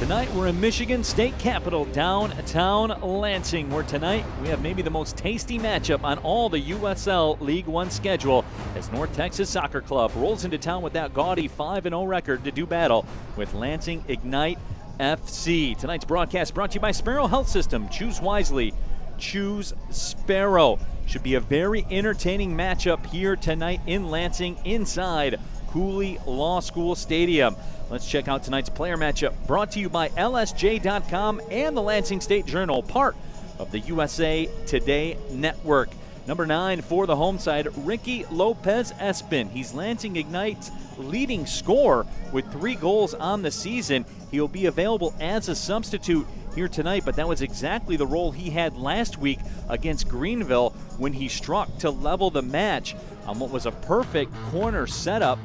Tonight we're in Michigan State Capital, downtown Lansing, where tonight we have maybe the most tasty matchup on all the USL League One schedule as North Texas Soccer Club rolls into town with that gaudy 5-0 record to do battle with Lansing Ignite FC. Tonight's broadcast brought to you by Sparrow Health System. Choose wisely. Choose Sparrow. Should be a very entertaining matchup here tonight in Lansing inside Cooley Law School Stadium. Let's check out tonight's player matchup, brought to you by LSJ.com and the Lansing State Journal, part of the USA Today Network. Number 9 for the home side, Ricky Lopez-Espin. He's Lansing Ignite's leading scorer with 3 goals on the season. He'll be available as a substitute here tonight, but that was exactly the role he had last week against Greenville when he struck to level the match on what was a perfect corner setup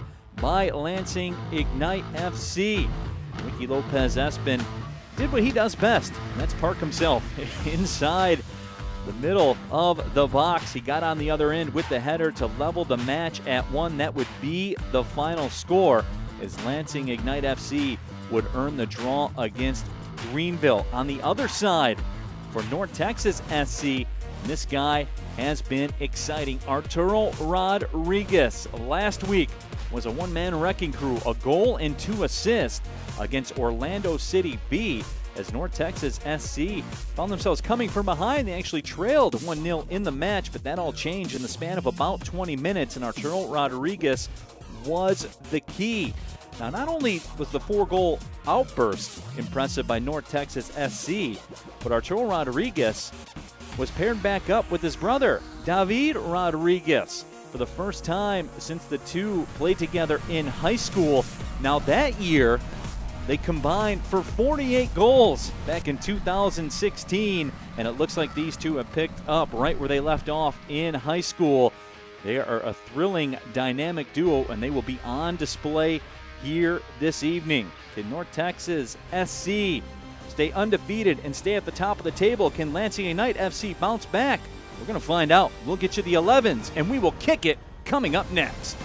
by Lansing Ignite FC. Ricky Lopez-Espin did what he does best, and that's park himself inside the middle of the box. He got on the other end with the header to level the match at 1. That would be the final score as Lansing Ignite FC would earn the draw against Greenville. On the other side, for North Texas SC, this guy has been exciting. Arturo Rodriguez last week was a one-man wrecking crew, a goal and 2 assists against Orlando City B as North Texas SC found themselves coming from behind. They actually trailed 1-0 in the match, but that all changed in the span of about 20 minutes, and Arturo Rodriguez was the key. Now, not only was the 4-goal outburst impressive by North Texas SC, but Arturo Rodriguez was paired back up with his brother, David Rodriguez, for the first time since the two played together in high school. Now, that year, they combined for 48 goals back in 2016, and it looks like these two have picked up right where they left off in high school. They are a thrilling, dynamic duo, and they will be on display here this evening. Can North Texas SC stay undefeated and stay at the top of the table? Can Lansing Ignite FC bounce back? We're going to find out. We'll get you the 11s, and we will kick it coming up next.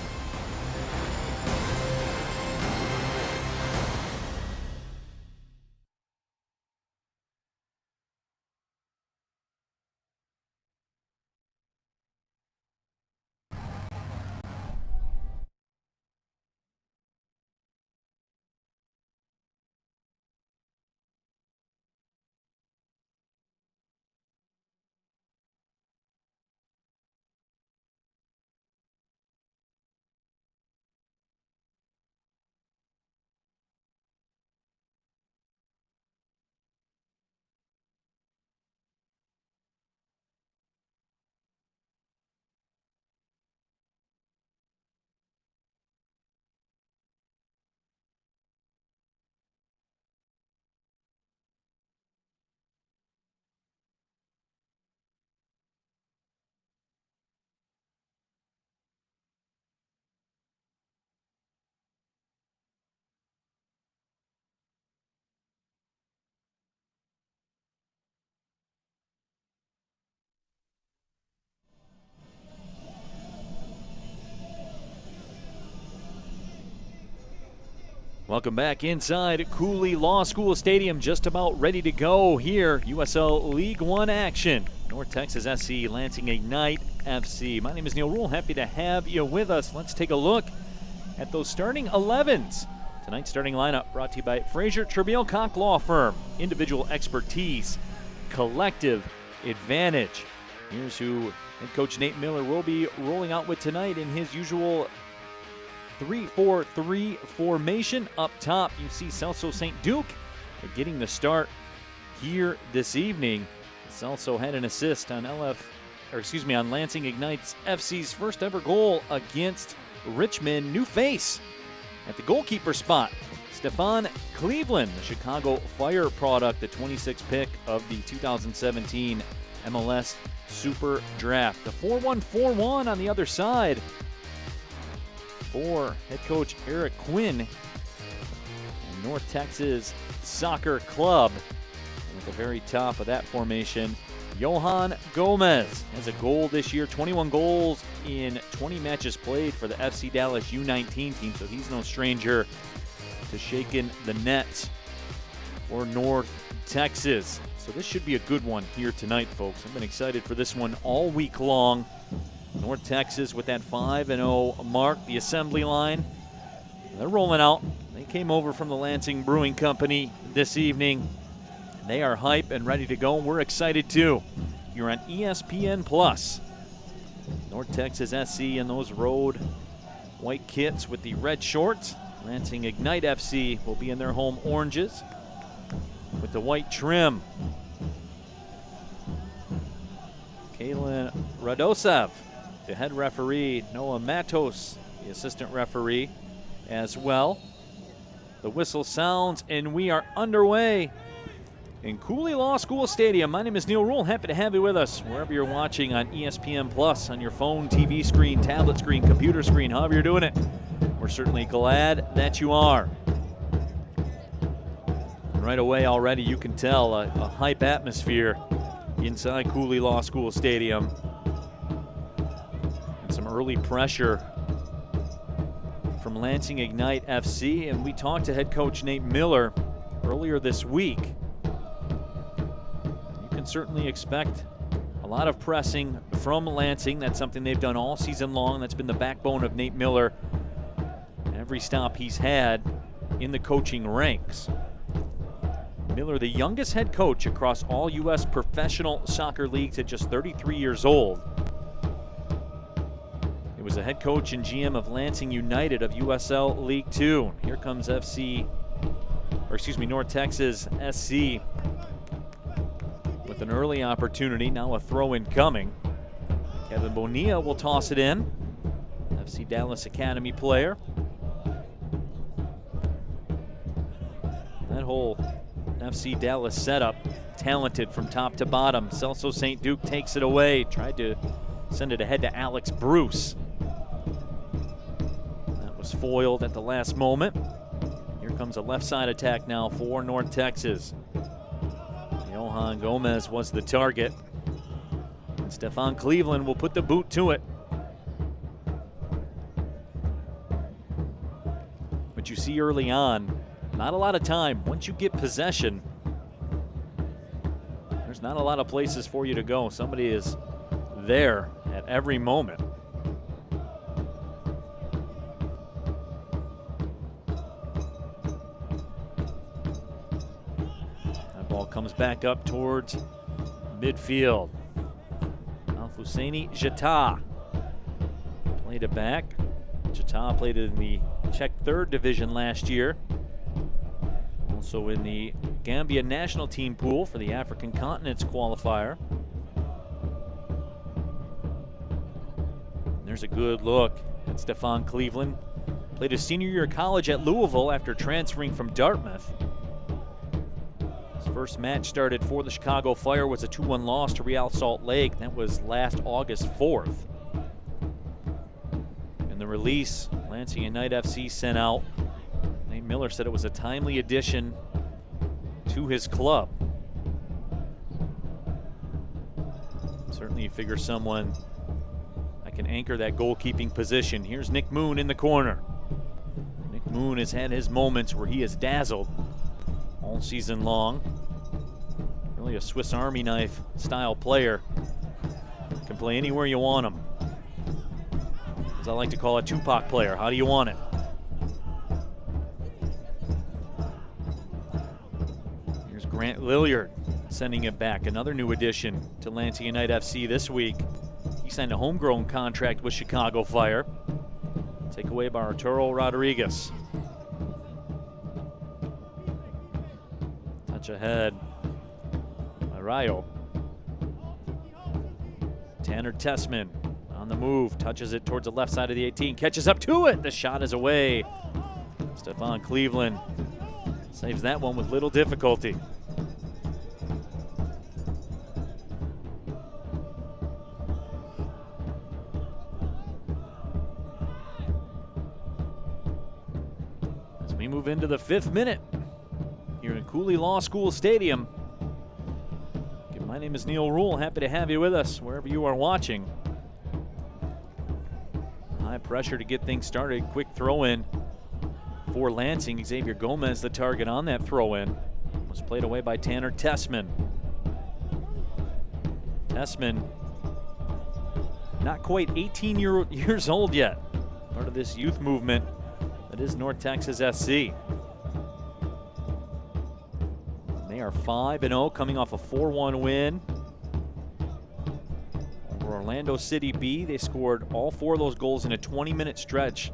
Welcome back inside Cooley Law School Stadium, just about ready to go here. USL League One action. North Texas SC, Lansing Ignite FC. My name is Neil Rule. Happy to have you with us. Let's take a look at those starting 11s. Tonight's starting lineup brought to you by Frazier Tramiel Koch Law Firm. Individual expertise, collective advantage. Here's who head coach Nate Miller will be rolling out with tonight in his usual 3-4-3 formation. Up top, you see Celso St. Duke getting the start here this evening. Celso had an assist on on Lansing Ignite's FC's first ever goal against Richmond. New face at the goalkeeper spot, Stefan Cleveland, the Chicago Fire product, the 26th pick of the 2017 MLS Super Draft. The 4-1-4-1 on the other side for head coach Eric Quinn and North Texas Soccer Club. And at the very top of that formation, Johan Gomez has a goal this year, 21 goals in 20 matches played for the FC Dallas U19 team, so he's no stranger to shaking the nets for North Texas. So this should be a good one here tonight, folks. I've been excited for this one all week long. North Texas with that 5-0 mark, the assembly line. They're rolling out. They came over from the Lansing Brewing Company this evening. They are hype and ready to go. We're excited too. You're on ESPN Plus. North Texas SC in those road white kits with the red shorts. Lansing Ignite FC will be in their home oranges with the white trim. Kalen Radosev, the head referee. Noah Matos, the assistant referee as well. The whistle sounds and we are underway in Cooley Law School Stadium. My name is Neil Rule. Happy to have you with us wherever you're watching on ESPN Plus, on your phone, TV screen, tablet screen, computer screen, however you're doing it. We're certainly glad that you are. And right away already you can tell a hype atmosphere inside Cooley Law School Stadium. And some early pressure from Lansing Ignite FC. And we talked to head coach Nate Miller earlier this week. Certainly expect a lot of pressing from Lansing. That's something they've done all season long. That's been the backbone of Nate Miller every stop he's had in the coaching ranks. Miller, the youngest head coach across all U.S. professional soccer leagues at just 33 years old. He was a head coach and GM of Lansing United of USL League Two. Here comes North Texas SC. With an early opportunity, now a throw-in coming. Kevin Bonilla will toss it in. FC Dallas Academy player. That whole FC Dallas setup, talented from top to bottom. Celso St. Duke takes it away. Tried to send it ahead to Alex Bruce. That was foiled at the last moment. Here comes a left side attack now for North Texas. Johan Gomez was the target. And Stefan Cleveland will put the boot to it. But you see early on, not a lot of time. Once you get possession, there's not a lot of places for you to go. Somebody is there at every moment. Comes back up towards midfield. Al-Husseini Jata played it back. Jata played in the Czech 3rd Division last year. Also in the Gambia national team pool for the African Continents qualifier. And there's a good look at Stefan Cleveland. Played his senior year of college at Louisville after transferring from Dartmouth. First match started for the Chicago Fire was a 2-1 loss to Real Salt Lake. That was last August 4th. And the release Lansing Ignite FC sent out, Nate Miller said it was a timely addition to his club. Certainly you figure someone that can anchor that goalkeeping position. Here's Nick Moon in the corner. Nick Moon has had his moments where he has dazzled all season long. Really a Swiss Army knife style player. Can play anywhere you want him. As I like to call a Tupac player, how do you want it? Here's Grant Lilliard sending it back. Another new addition to Lansing Ignite FC this week. He signed a homegrown contract with Chicago Fire. Takeaway by Arturo Rodriguez. Touch ahead. Rayo. Tanner Tessman on the move, touches it towards the left side of the 18, catches up to it. The shot is away. Stefan Cleveland saves that one with little difficulty. As we move into the 5th minute here in Cooley Law School Stadium. My name is Neil Rule. Happy to have you with us wherever you are watching. High pressure to get things started. Quick throw in for Lansing. Xavier Gomez the target on that throw in. was played away by Tanner Tessman. Tessman, not quite 18 years old yet. Part of this youth movement that is North Texas SC. They are 5-0, coming off a 4-1 win over Orlando City B. They scored all 4 of those goals in a 20-minute stretch.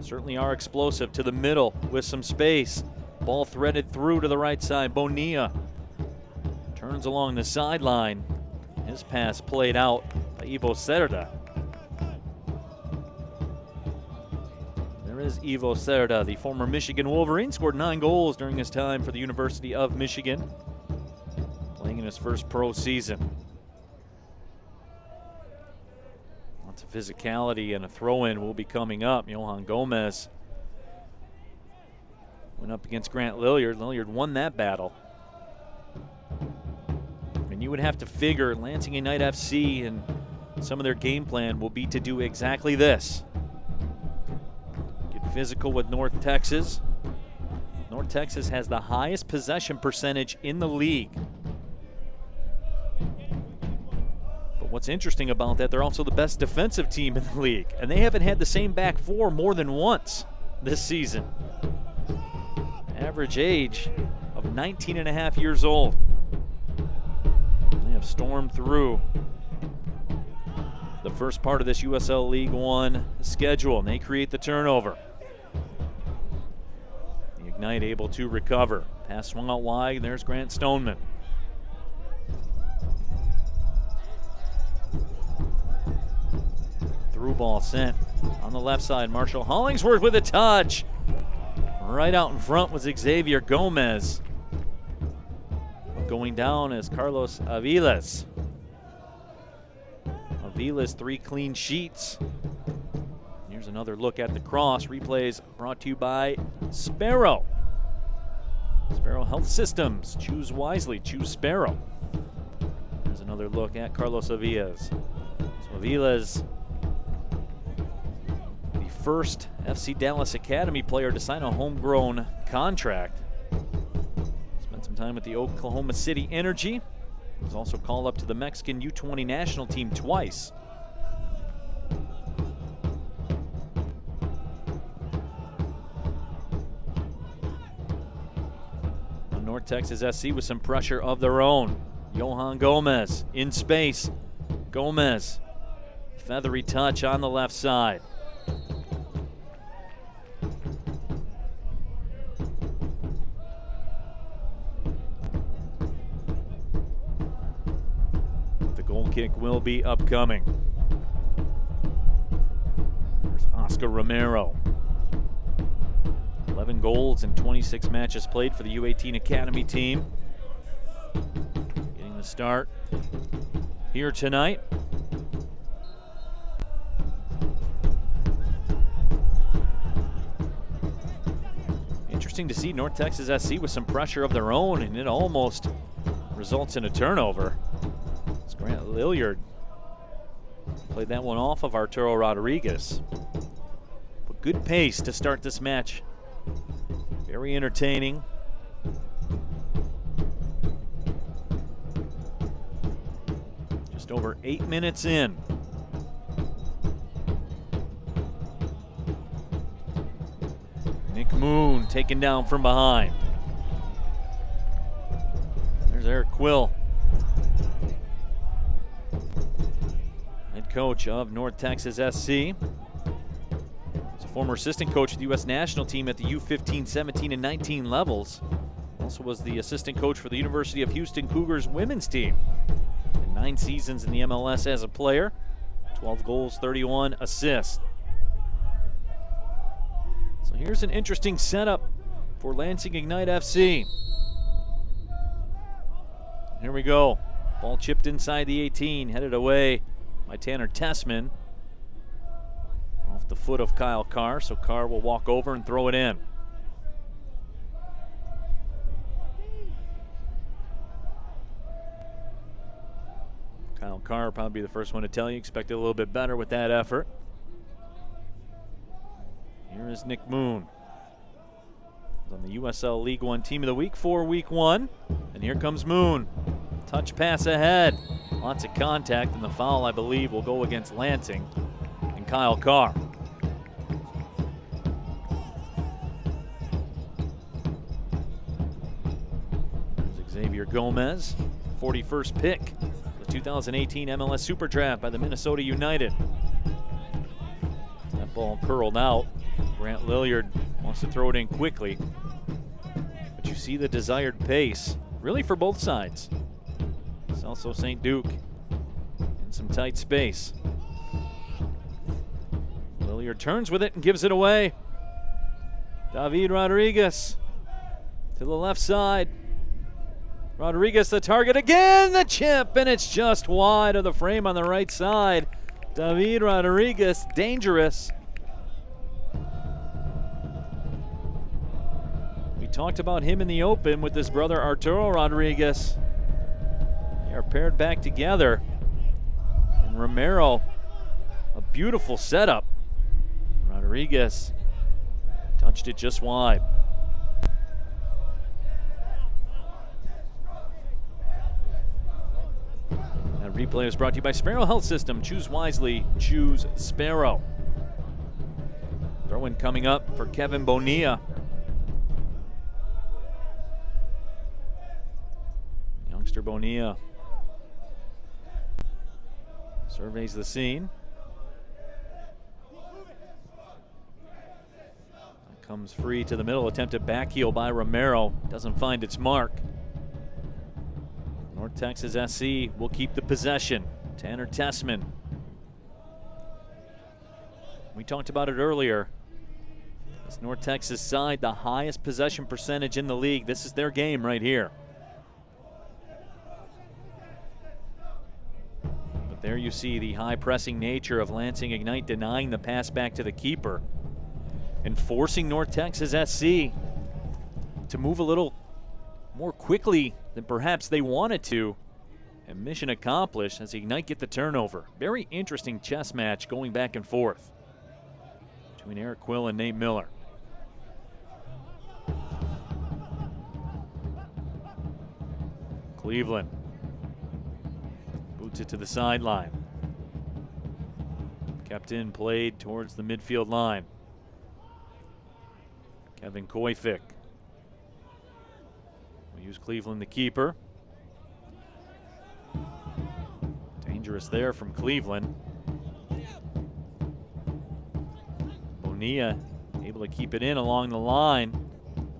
Certainly are explosive to the middle with some space. Ball threaded through to the right side. Bonilla turns along the sideline. His pass played out by Ivo Cerda. There is Ivo Cerda, the former Michigan Wolverine, scored 9 goals during his time for the University of Michigan, playing in his first pro season. Lots of physicality, and a throw-in will be coming up. Johan Gomez went up against Grant Lilliard. Lilliard won that battle. And you would have to figure Lansing Ignite FC and some of their game plan will be to do exactly this. Get physical with North Texas. North Texas has the highest possession percentage in the league. But what's interesting about that, they're also the best defensive team in the league. And they haven't had the same back four more than once this season. Average age of 19.5 years old. They have stormed through the first part of this USL League One schedule, and they create the turnover. The Ignite able to recover. Pass swung out wide, and there's Grant Stoneman. Through ball sent on the left side. Marshall Hollingsworth with a touch. Right out in front was Xavier Gomez. Going down is Carlos Aviles. Aviles, 3 clean sheets. Here's another look at the cross. Replays brought to you by Sparrow. Sparrow Health Systems. Choose wisely. Choose Sparrow. Here's another look at Carlos Aviles. So Aviles, the first FC Dallas Academy player to sign a homegrown contract. Some time with the Oklahoma City Energy. Was also called up to the Mexican U20 national team twice. North Texas SC with some pressure of their own. Johan Gomez in space. Gomez, feathery touch on the left side. Kick will be upcoming. There's Oscar Romero. 11 goals in 26 matches played for the U18 Academy team. Getting the start here tonight. Interesting to see North Texas SC with some pressure of their own, and it almost results in a turnover. Grant Lilliard played that one off of Arturo Rodriguez. But good pace to start this match. Very entertaining. Just over 8 minutes in. Nick Moon taken down from behind. There's Eric Quill, coach of North Texas SC. He's a former assistant coach of the U.S. national team at the U15, 17, and 19 levels. Also was the assistant coach for the University of Houston Cougars women's team. And 9 seasons in the MLS as a player. 12 goals, 31 assists. So here's an interesting setup for Lansing Ignite FC. Here we go. Ball chipped inside the 18, headed away by Tanner Tessman. Off the foot of Kyle Carr, so Carr will walk over and throw it in. Kyle Carr probably the first one to tell you, expected a little bit better with that effort. Here is Nick Moon. On the USL League One Team of the Week for Week 1. And here comes Moon. Touch pass ahead. Lots of contact, and the foul, I believe, will go against Lansing and Kyle Carr. There's Xavier Gomez, 41st pick, the 2018 MLS Super Draft by the Minnesota United. That ball curled out. Grant Lilliard wants to throw it in quickly. But you see the desired pace, really for both sides. It's also St. Duke in some tight space. Lilliard turns with it and gives it away. David Rodriguez to the left side. Rodriguez the target again, the chip, and it's just wide of the frame on the right side. David Rodriguez, dangerous. We talked about him in the open with his brother Arturo Rodriguez. They are paired back together. And Romero, a beautiful setup. Rodriguez touched it just wide. That replay is brought to you by Sparrow Health System. Choose wisely, choose Sparrow. Throw-in coming up for Kevin Bonilla. Youngster Bonilla surveys the scene. Comes free to the middle, attempted back heel by Romero. Doesn't find its mark. North Texas SC will keep the possession. Tanner Tessman. We talked about it earlier. This North Texas side, the highest possession percentage in the league. This is their game right here. But there you see the high pressing nature of Lansing Ignite denying the pass back to the keeper and forcing North Texas SC to move a little more quickly than perhaps they wanted to. And mission accomplished as Ignite get the turnover. Very interesting chess match going back and forth between Eric Quill and Nate Miller. Cleveland boots it to the sideline. Kept in, played towards the midfield line. Kevin Koyfik will use Cleveland the keeper. Dangerous there from Cleveland. Bonilla able to keep it in along the line.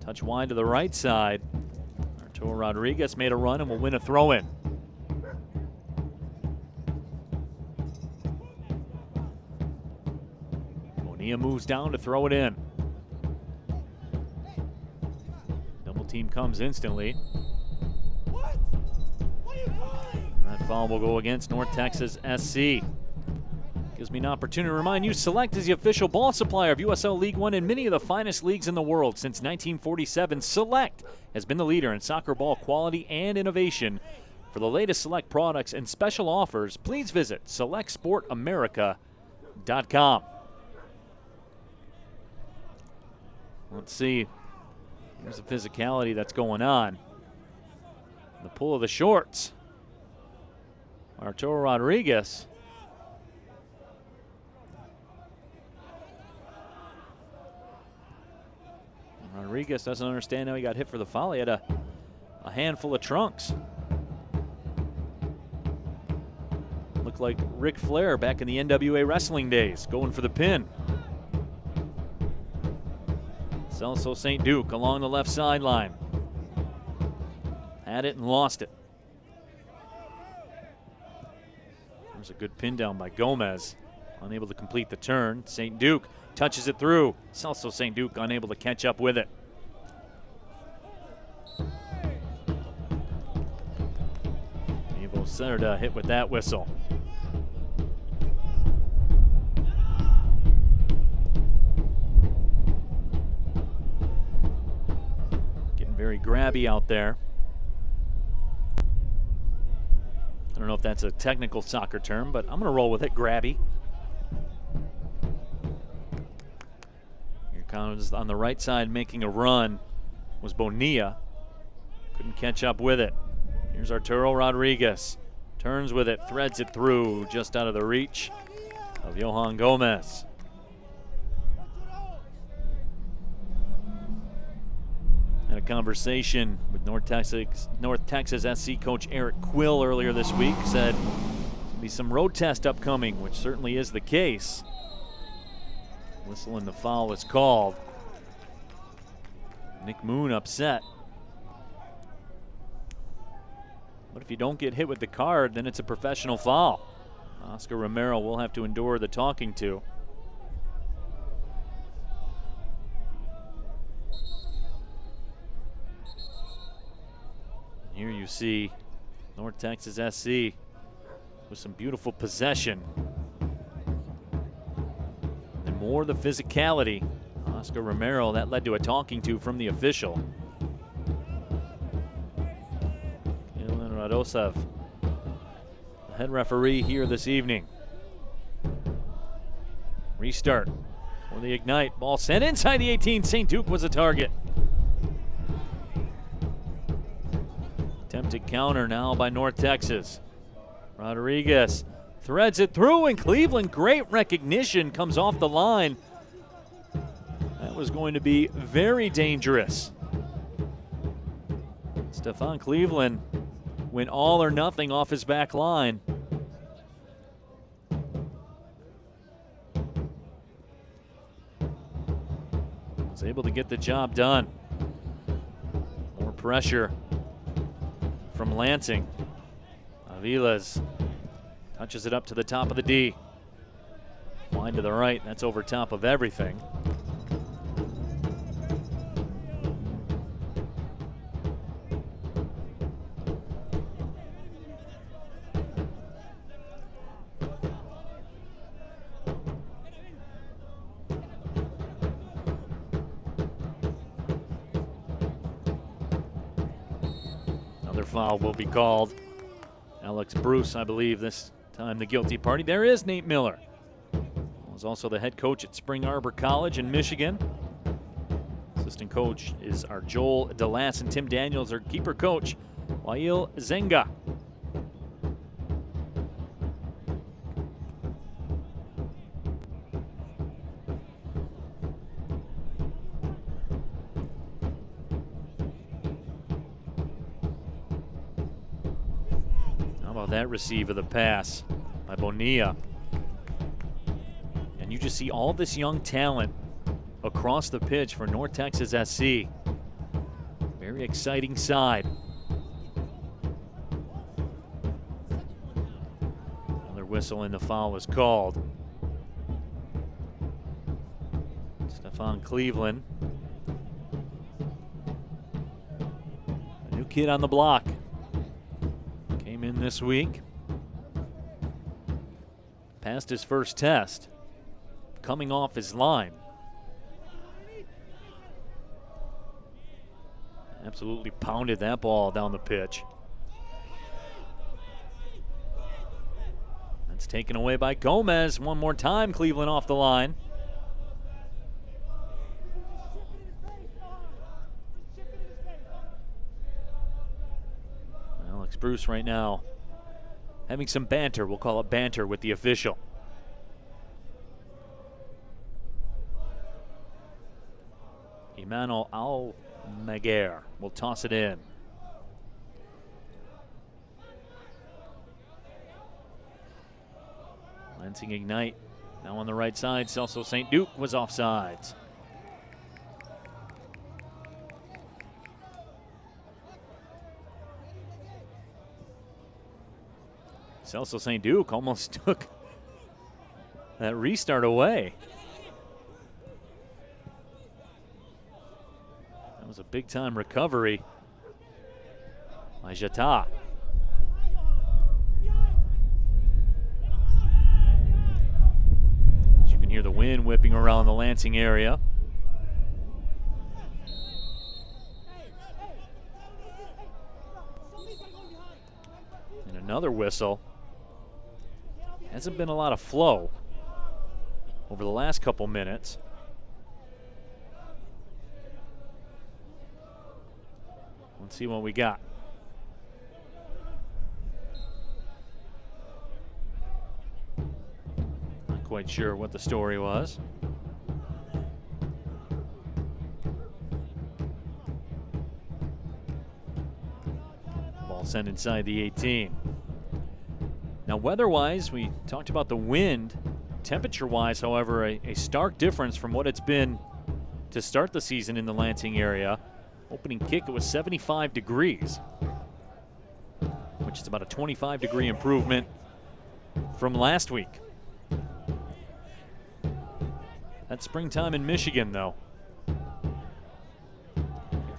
Touch wide to the right side. Arturo Rodriguez made a run and will win a throw-in. Bonilla moves down to throw it in. Team comes instantly. That foul will go against North Texas SC. Gives me an opportunity to remind you, Select is the official ball supplier of USL League One and many of the finest leagues in the world. Since 1947, Select has been the leader in soccer ball quality and innovation. For the latest Select products and special offers, please visit selectsportamerica.com. Let's see. There's the physicality that's going on. The pull of the shorts. Arturo Rodriguez. Rodriguez doesn't understand how he got hit for the foul. He had a handful of trunks. Looked like Ric Flair back in the NWA wrestling days, going for the pin. It's also St. Duke along the left sideline. Had it and lost it. There's a good pin down by Gomez. Unable to complete the turn. St. Duke touches it through. It's also St. Duke unable to catch up with it. Evo Serda hit with that whistle. Very grabby out there. I don't know if that's a technical soccer term, but I'm going to roll with it, grabby. Here comes on the right side making a run. was Bonilla. Couldn't catch up with it. Here's Arturo Rodriguez. Turns with it, threads it through, just out of the reach of Johan Gomez. Had a conversation with North Texas SC coach Eric Quill earlier this week. Said there'll be some road test upcoming, which certainly is the case. Whistle and the foul is called. Nick Moon upset. But if you don't get hit with the card, then it's a professional foul. Oscar Romero will have to endure the talking to. Here you see North Texas SC with some beautiful possession. And more the physicality. Oscar Romero, that led to a talking to from the official. Kalen Radosev, the head referee here this evening. Restart for the Ignite. Ball sent inside the 18. St. Duke was a target. Attempted counter now by North Texas. Rodriguez threads it through, and Cleveland, great recognition, comes off the line. That was going to be very dangerous. Stefan Cleveland went all or nothing off his back line. Was able to get the job done. More pressure from Lansing. Aviles touches it up to the top of the D. Wide to the right, that's over top of everything. Another foul will be called. Alex Bruce, I believe, this time the guilty party. There is Nate Miller. Was also the head coach at Spring Arbor College in Michigan. Assistant coach is our Joel DeLass, and Tim Daniels, our keeper coach, Wael Zenga. How about that receive of the pass by Bonilla? And you just see all this young talent across the pitch for North Texas SC. Very exciting side. Another whistle and the foul is called. Stefan Cleveland. A new kid on the block. Came in this week. Passed his first test. Coming off his line. Absolutely pounded that ball down the pitch. That's taken away by Gomez. One more time, Cleveland off the line. Alex Bruce right now having some banter. We'll call it banter with the official. Emmanuel Almaguer will toss it in. Lansing Ignite now on the right side. Celso St. Duke was offsides. Celso St. Duke almost took that restart away. That was a big-time recovery by Jata. As you can hear the wind whipping around the Lansing area. And another whistle. Hasn't been a lot of flow over the last couple minutes. Let's see what we got. Not quite sure what the story was. Ball sent inside the 18. Now, weather-wise, we talked about the wind. Temperature-wise, however, a stark difference from what it's been to start the season in the Lansing area. Opening kick, it was 75 degrees, which is about a 25-degree improvement from last week. That's springtime in Michigan, though. The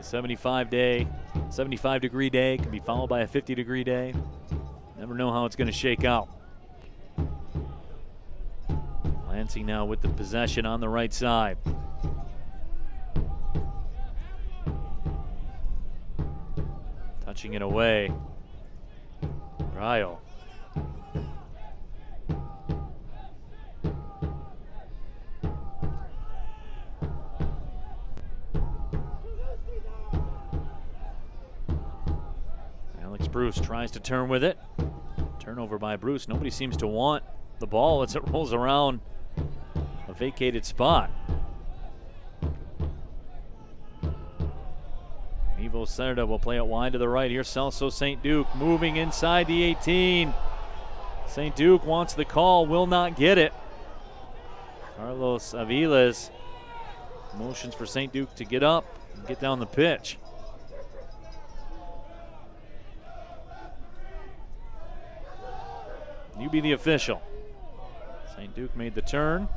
75-degree day can be followed by a 50-degree day. Never know how it's going to shake out. Lansing now with the possession on the right side. Touching it away. Ryle. Alex Bruce tries to turn with it. Turnover by Bruce. Nobody seems to want the ball as it rolls around a vacated spot. Ivo Serda will play it wide to the right. Here's Celso St. Duke moving inside the 18. St. Duke wants the call, will not get it. Carlos Aviles motions for St. Duke to get up and get down the pitch. You be the official. St. Duke made the turn.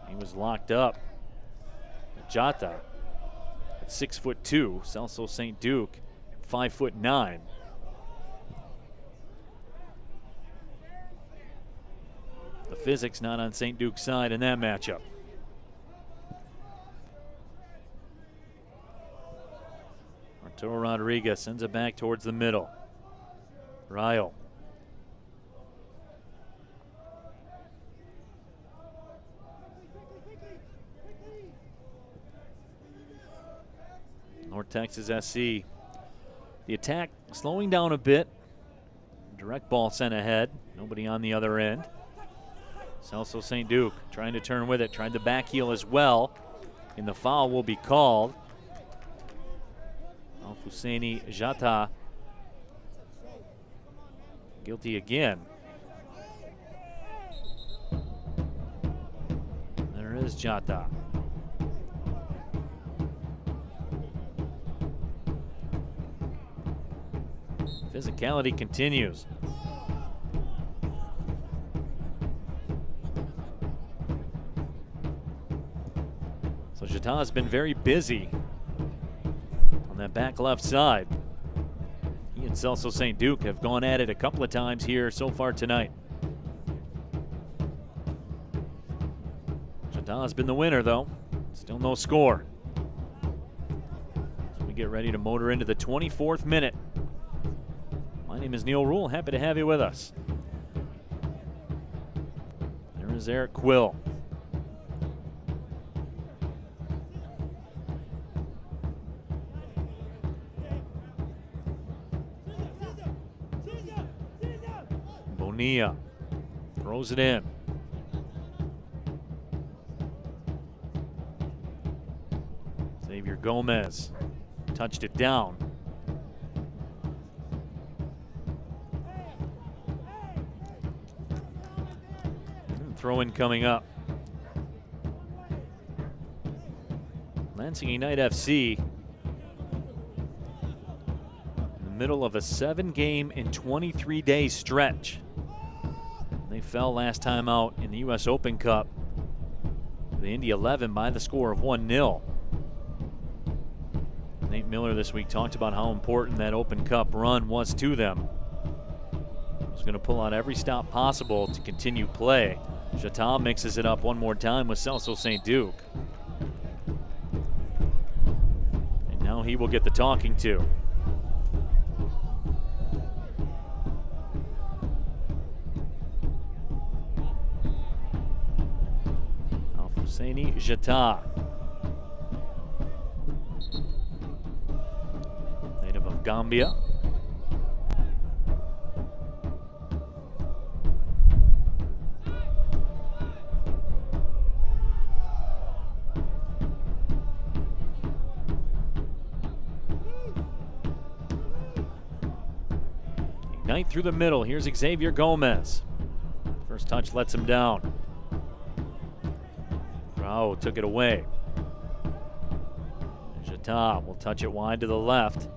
He was locked up. Jata at 6'2", Celso St. Duke 5'9". The physics not on St. Duke's side in that matchup. Arturo Rodriguez sends it back towards the middle. Ryle. North Texas SC. The attack slowing down a bit. Direct ball sent ahead. Nobody on the other end. Celso St. Duke trying to turn with it. Tried the back heel as well. And the foul will be called. Al-Husseini Jata guilty again. There is Jata. Physicality continues. So Jata has been very busy on that back left side. He and Celso St. Duke have gone at it a couple of times here so far tonight. Jata has been the winner, though. Still no score. So we get ready to motor into the 24th minute. My name is Neil Rule. Happy to have you with us. There is Eric Quill. Bonilla throws it in. Xavier Gomez touched it down. Throw in coming up. Lansing Unite FC in the middle of a 7-game and 23-day stretch. They fell last time out in the U.S. Open Cup, the Indy 11, by the score of 1-0. Nate Miller this week talked about how important that Open Cup run was to them. He was going to pull out every stop possible to continue play. Jata mixes it up one more time with Celso St. Duke. And now he will get the talking to. Husseini Jata, native of Gambia. Ignite through the middle. Here's Xavier Gomez. First touch lets him down. Rao took it away. Jata will touch it wide to the left.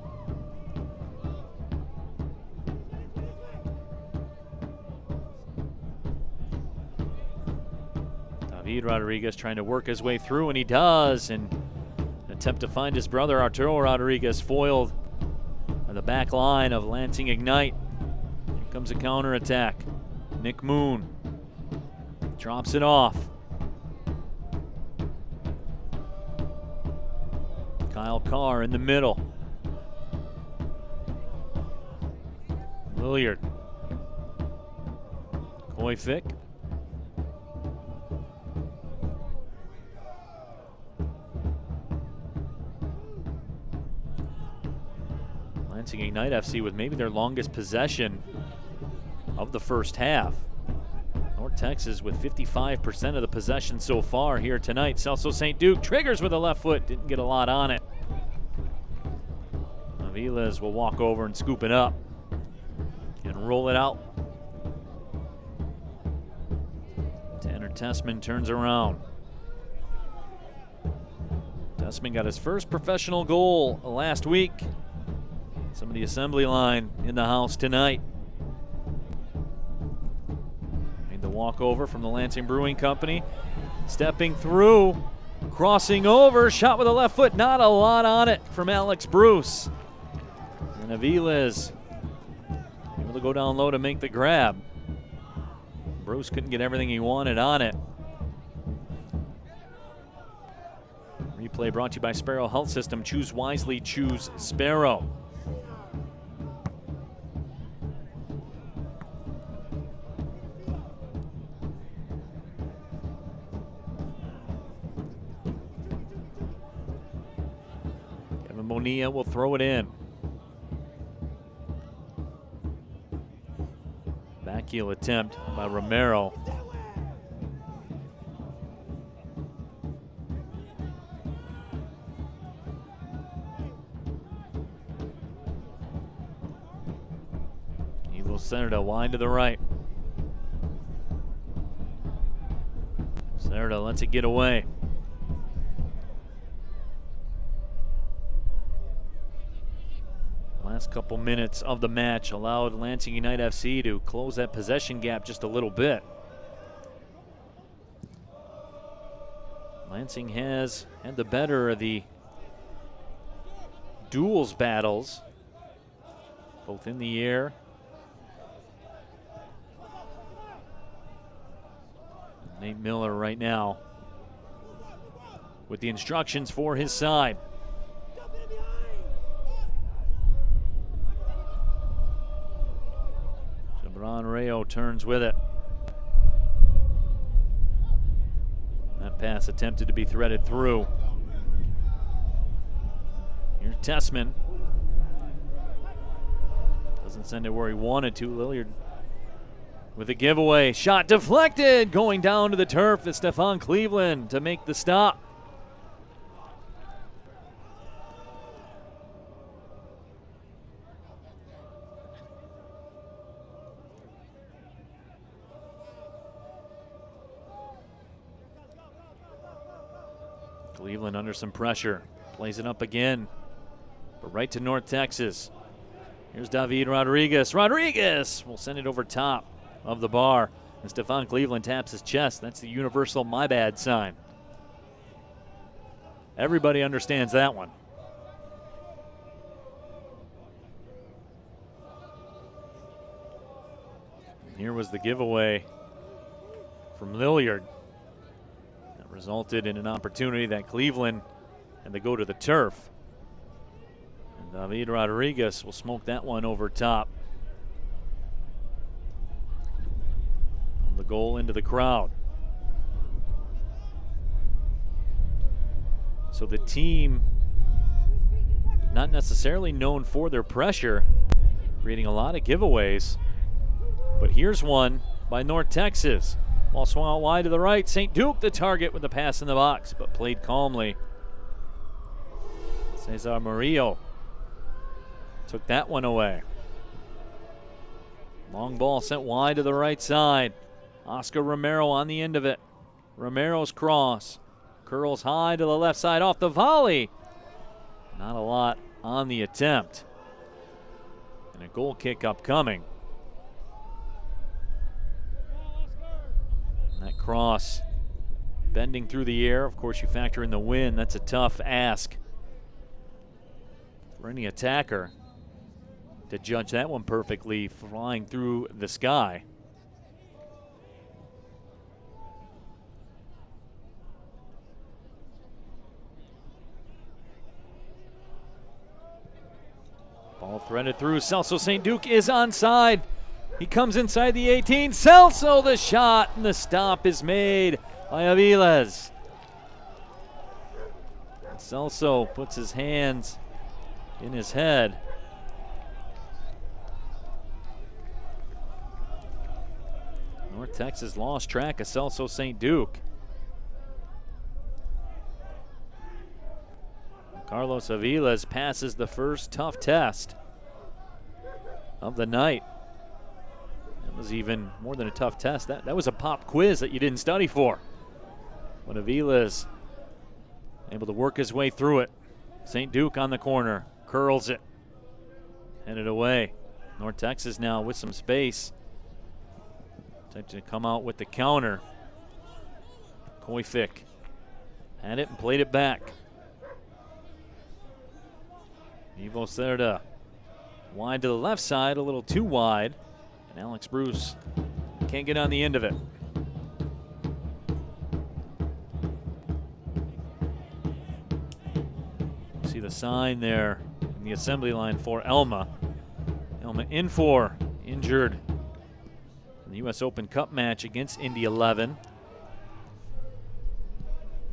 David Rodriguez trying to work his way through, and he does. And an attempt to find his brother Arturo Rodriguez foiled by the back line of Lansing Ignite. Here comes a counterattack. Nick Moon drops it off. Kyle Carr in the middle. Lilliard. Koyfik. Lansing Ignite FC with maybe their longest possession of the first half. North Texas with 55% of the possession so far here tonight. Celso St. Duke triggers with a left foot, didn't get a lot on it. Aviles will walk over and scoop it up and roll it out. Tanner Tessman turns around. Tessman got his first professional goal last week. Some of the assembly line in the house tonight. The walkover from the Lansing Brewing Company. Stepping through, crossing over, shot with a left foot. Not a lot on it from Alex Bruce. And Aviles able to go down low to make the grab. Bruce couldn't get everything he wanted on it. Replay brought to you by Sparrow Health System. Choose wisely, choose Sparrow. Bonilla will throw it in. Backheel attempt by Romero. He will center to wide to the right. Cerda lets it get away. Last couple minutes of the match allowed Lansing Ignite FC to close that possession gap just a little bit. Lansing has had the better of the duels battles, both in the air. Nate Miller right now with the instructions for his side. Ron Rayo turns with it. That pass attempted to be threaded through. Here's Tessman. Doesn't send it where he wanted to. Lilliard with a giveaway. Shot deflected. Going down to the turf is Stefan Cleveland to make the stop. Cleveland under some pressure, plays it up again, but right to North Texas. Here's David Rodriguez. Rodriguez will send it over top of the bar, and Stefan Cleveland taps his chest. That's the universal "my bad" sign. Everybody understands that one. And here was the giveaway from Lilliard. Resulted in an opportunity that Cleveland had to go to the turf. And David Rodriguez will smoke that one over top. From the goal into the crowd. So the team not necessarily known for their pressure, creating a lot of giveaways. But here's one by North Texas. Ball swung out wide to the right. St. Duke the target with the pass in the box, but played calmly. Cesar Murillo took that one away. Long ball sent wide to the right side. Oscar Romero on the end of it. Romero's cross curls high to the left side off the volley. Not a lot on the attempt. And a goal kick upcoming. And that cross bending through the air. Of course, you factor in the wind. That's a tough ask for any attacker to judge that one perfectly, flying through the sky. Ball threaded through. Celso St. Duke is onside. He comes inside the 18. Celso the shot, and the stop is made by Aviles. Celso puts his hands in his head. North Texas lost track of Celso St. Duke. Carlos Aviles passes the first tough test of the night. That was even more than a tough test. That was a pop quiz that you didn't study for. But Aviles able to work his way through it. St. Duke on the corner, curls it, headed away. North Texas now with some space. To come out with the counter. Koyfik had it and played it back. Ivo Cerda wide to the left side, a little too wide. And Alex Bruce can't get on the end of it. See the sign there in the assembly line for Elma. Elma in for injured in the U.S. Open Cup match against Indy 11.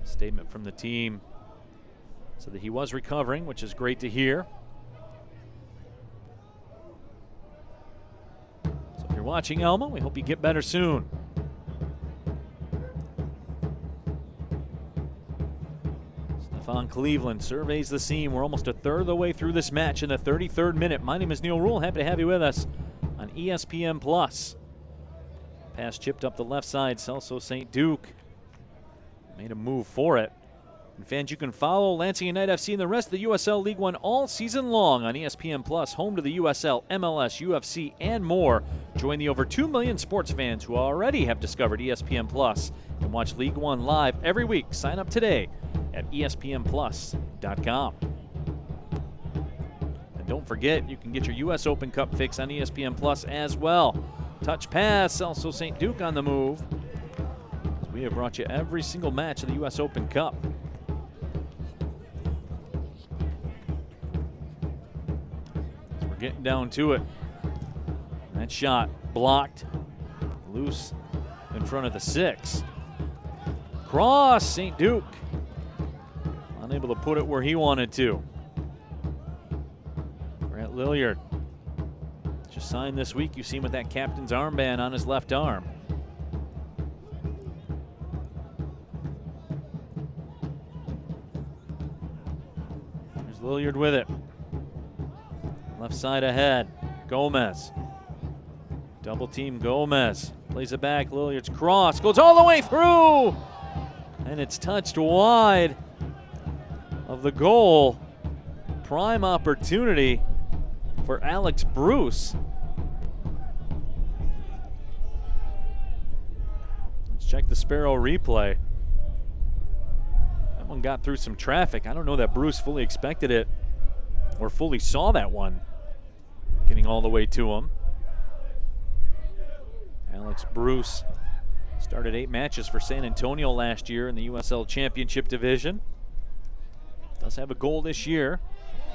Statement from the team so that he was recovering, which is great to hear. So if you're watching Elma, we hope you get better soon. Stefan Cleveland surveys the scene. We're almost a third of the way through this match in the 33rd minute. My name is Neil Rule. Happy to have you with us on ESPN Plus. Pass chipped up the left side. Celso St. Duke made a move for it. And fans, you can follow Lansing United FC and the rest of the USL League One all season long on ESPN Plus, home to the USL, MLS, UFC, and more. Join the over 2 million sports fans who already have discovered ESPN Plus and watch League One live every week. Sign up today at espnplus.com. And don't forget, you can get your U.S. Open Cup fix on ESPN Plus as well. Touch pass, also St. Duke on the move. We have brought you every single match of the U.S. Open Cup. So we're getting down to it. That shot blocked, loose in front of the 6. Cross, St. Duke unable to put it where he wanted to. Brett Lilliard just signed this week. You see him with that captain's armband on his left arm. There's Lilliard with it. Left side ahead. Gomez. Double team Gomez. Plays it back. Lilliard's cross goes all the way through. And it's touched wide of the goal. Prime opportunity for Alex Bruce. Let's check the Sparrow replay. That one got through some traffic. I don't know that Bruce fully expected it or fully saw that one getting all the way to him. Alex Bruce started 8 matches for San Antonio last year in the USL Championship Division. Does have a goal this year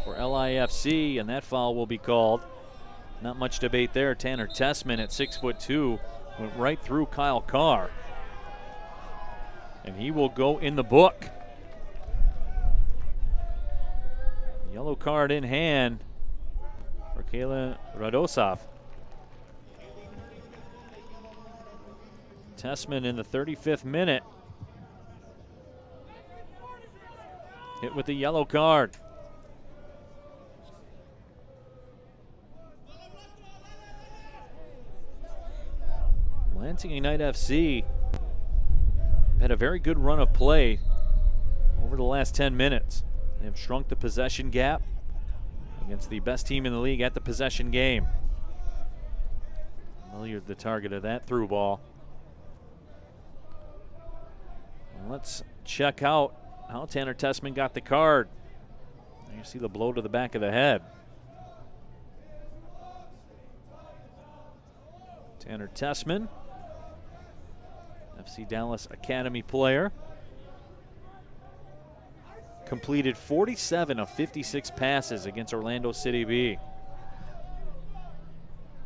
for LIFC, and that foul will be called. Not much debate there. Tanner Tessman at 6'2" went right through Kyle Carr. And he will go in the book. Yellow card in hand for Kayla Radosov. Tessman in the 35th minute hit with the yellow card. Lansing United FC had a very good run of play over the last 10 minutes. They have shrunk the possession gap against the best team in the league at the possession game. Hilliard the target of that through ball. Let's check out how Tanner Tessman got the card. There you see the blow to the back of the head. Tanner Tessman, FC Dallas Academy player, completed 47 of 56 passes against Orlando City B.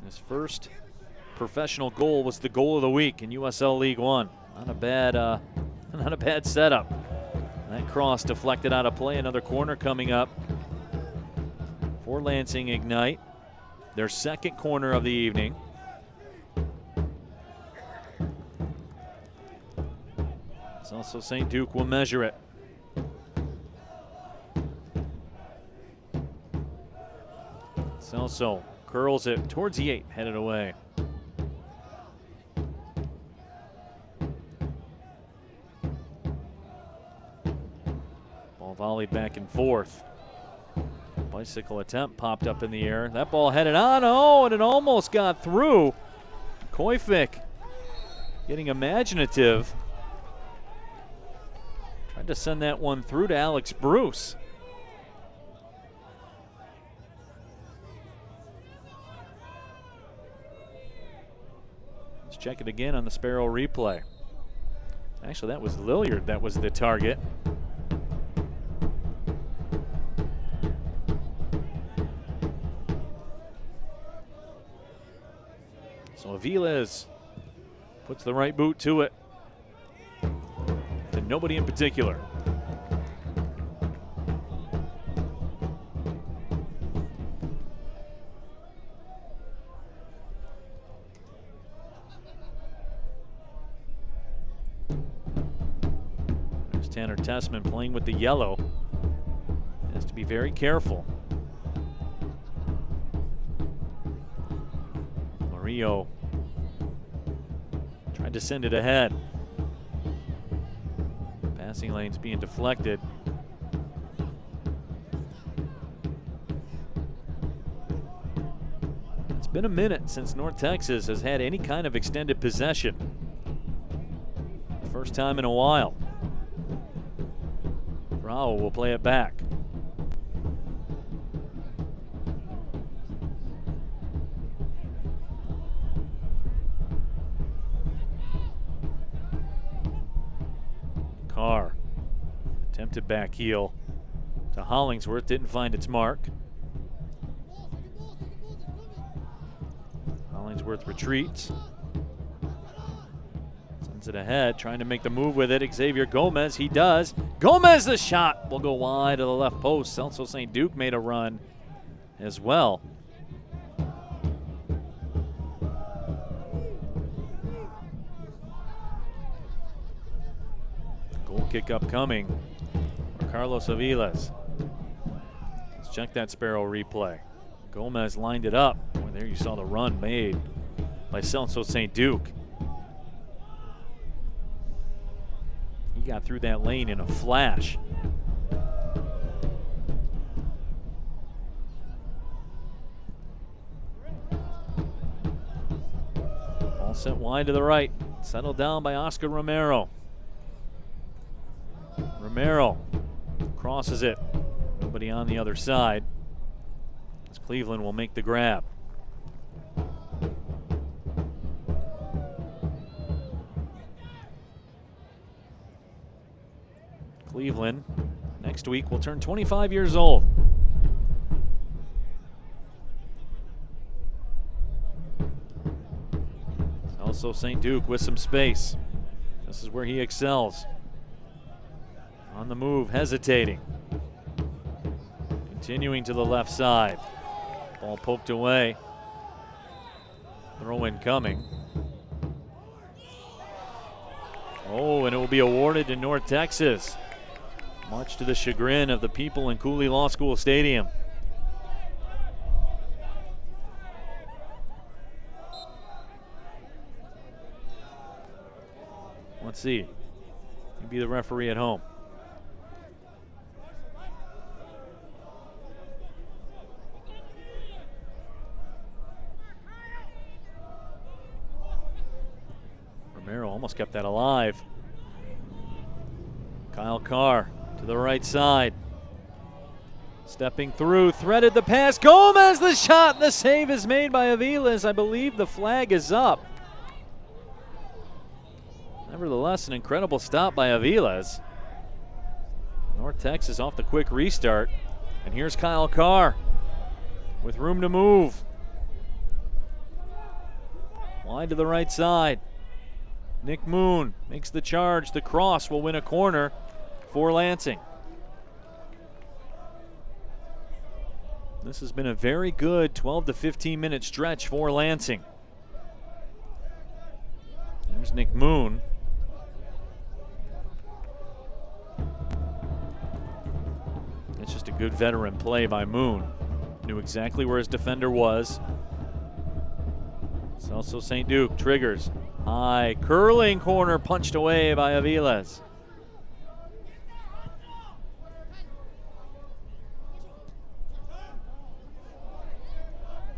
His first professional goal was the goal of the week in USL League One. Not a bad setup. That cross deflected out of play. Another corner coming up for Lansing Ignite. Their second corner of the evening. It's also St. Duke will measure it. Celso curls it towards the 8, headed away. Ball volleyed back and forth. Bicycle attempt popped up in the air. That ball headed on, and it almost got through. Koifik getting imaginative. Tried to send that one through to Alex Bruce. Let's check it again on the Sparrow replay. Actually, that was Lilliard that was the target. So Aviles puts the right boot to it. To nobody in particular. There's Tanner Tessman playing with the yellow. Has to be very careful. Murillo tried to send it ahead. Passing lane's being deflected. It's been a minute since North Texas has had any kind of extended possession. First time in a while. Rao will play it back. Carr, attempted back heel to Hollingsworth, didn't find its mark. Hollingsworth retreats. Sends it ahead, trying to make the move with it. Xavier Gomez, he does. Gomez, the shot will go wide to the left post. Celso St. Duke made a run as well. Goal kick upcoming for Carlos Aviles. Let's check that Sparrow replay. Gomez lined it up. Boy, there you saw the run made by Celso St. Duke. He got through that lane in a flash. Ball sent wide to the right. Settled down by Oscar Romero. Romero crosses it. Nobody on the other side. As Cleveland will make the grab. Cleveland next week will turn 25 years old. Also St. Duke with some space. This is where he excels. On the move, hesitating. Continuing to the left side. Ball poked away. Throw in coming. Oh, and it will be awarded to North Texas, much to the chagrin of the people in Cooley Law School Stadium. Let's see. He'll be the referee at home. Romero almost kept that alive. Kyle Carr to the right side. Stepping through, threaded the pass. Gomez, the shot, the save is made by Aviles. I believe the flag is up. Nevertheless, an incredible stop by Aviles. North Texas off the quick restart. And here's Kyle Carr with room to move. Wide to the right side. Nick Moon makes the charge. The cross will win a corner for Lansing. This has been a very good 12 to 15 minute stretch for Lansing. There's Nick Moon. It's just a good veteran play by Moon. Knew exactly where his defender was. It's also St. Duke triggers. High curling corner punched away by Aviles.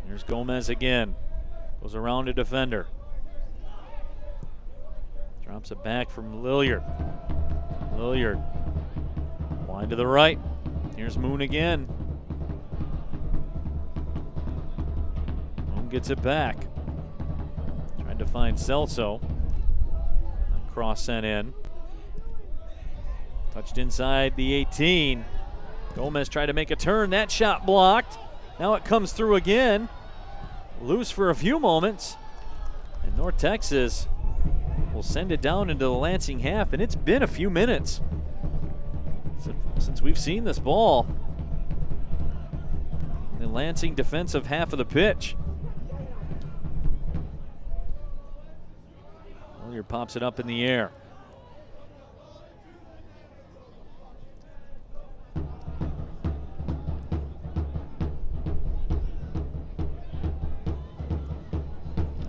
Here's Gomez again. Goes around a defender. Drops it back from Lilliard. Lilliard. Wide to the right. Here's Moon again. Moon gets it back. Trying to find Celso. Cross sent in. Touched inside the 18. Gomez tried to make a turn. That shot blocked. Now it comes through again. Loose for a few moments. And North Texas will send it down into the Lansing half. And it's been a few minutes since we've seen this ball in the Lansing defensive half of the pitch. Lilliard pops it up in the air.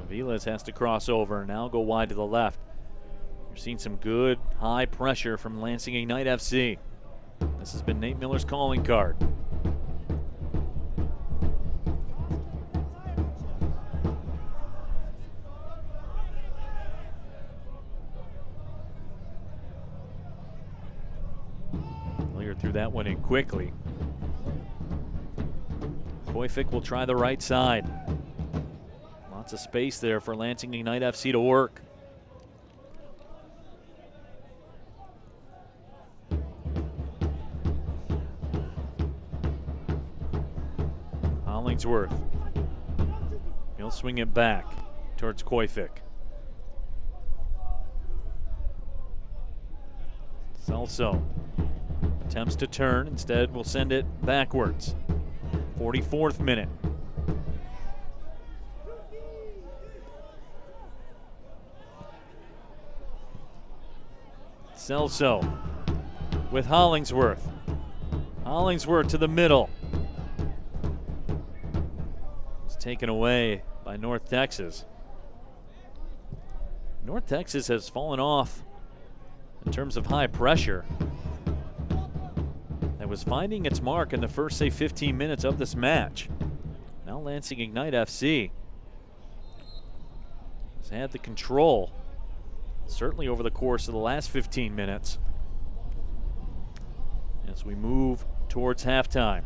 Aviles has to cross over and now go wide to the left. You're seeing some good high pressure from Lansing Ignite FC. This has been Nate Miller's calling card. Lilliard threw that one in quickly. Koyfik will try the right side. Lots of space there for Lansing Ignite FC to work. Hollingsworth. He'll swing it back towards Koyfik. Celso attempts to turn. Instead, will send it backwards. 44th minute. Celso with Hollingsworth. Hollingsworth to the middle. It's taken away by North Texas. North Texas has fallen off in terms of high pressure. It was finding its mark in the first, say, 15 minutes of this match. Now Lansing Ignite FC has had the control, certainly over the course of the last 15 minutes, as we move towards halftime.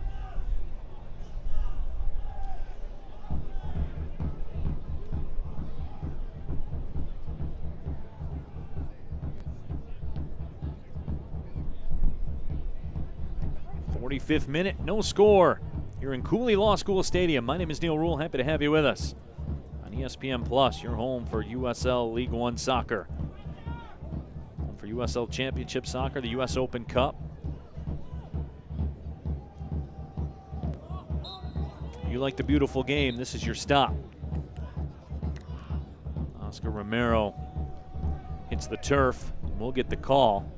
Fifth minute, no score here in Cooley Law School Stadium. My name is Neil Rule. Happy to have you with us on ESPN Plus, your home for USL League One soccer. Home for USL Championship Soccer, the US Open Cup. You like the beautiful game, this is your stop. Oscar Romero hits the turf. We'll get the call.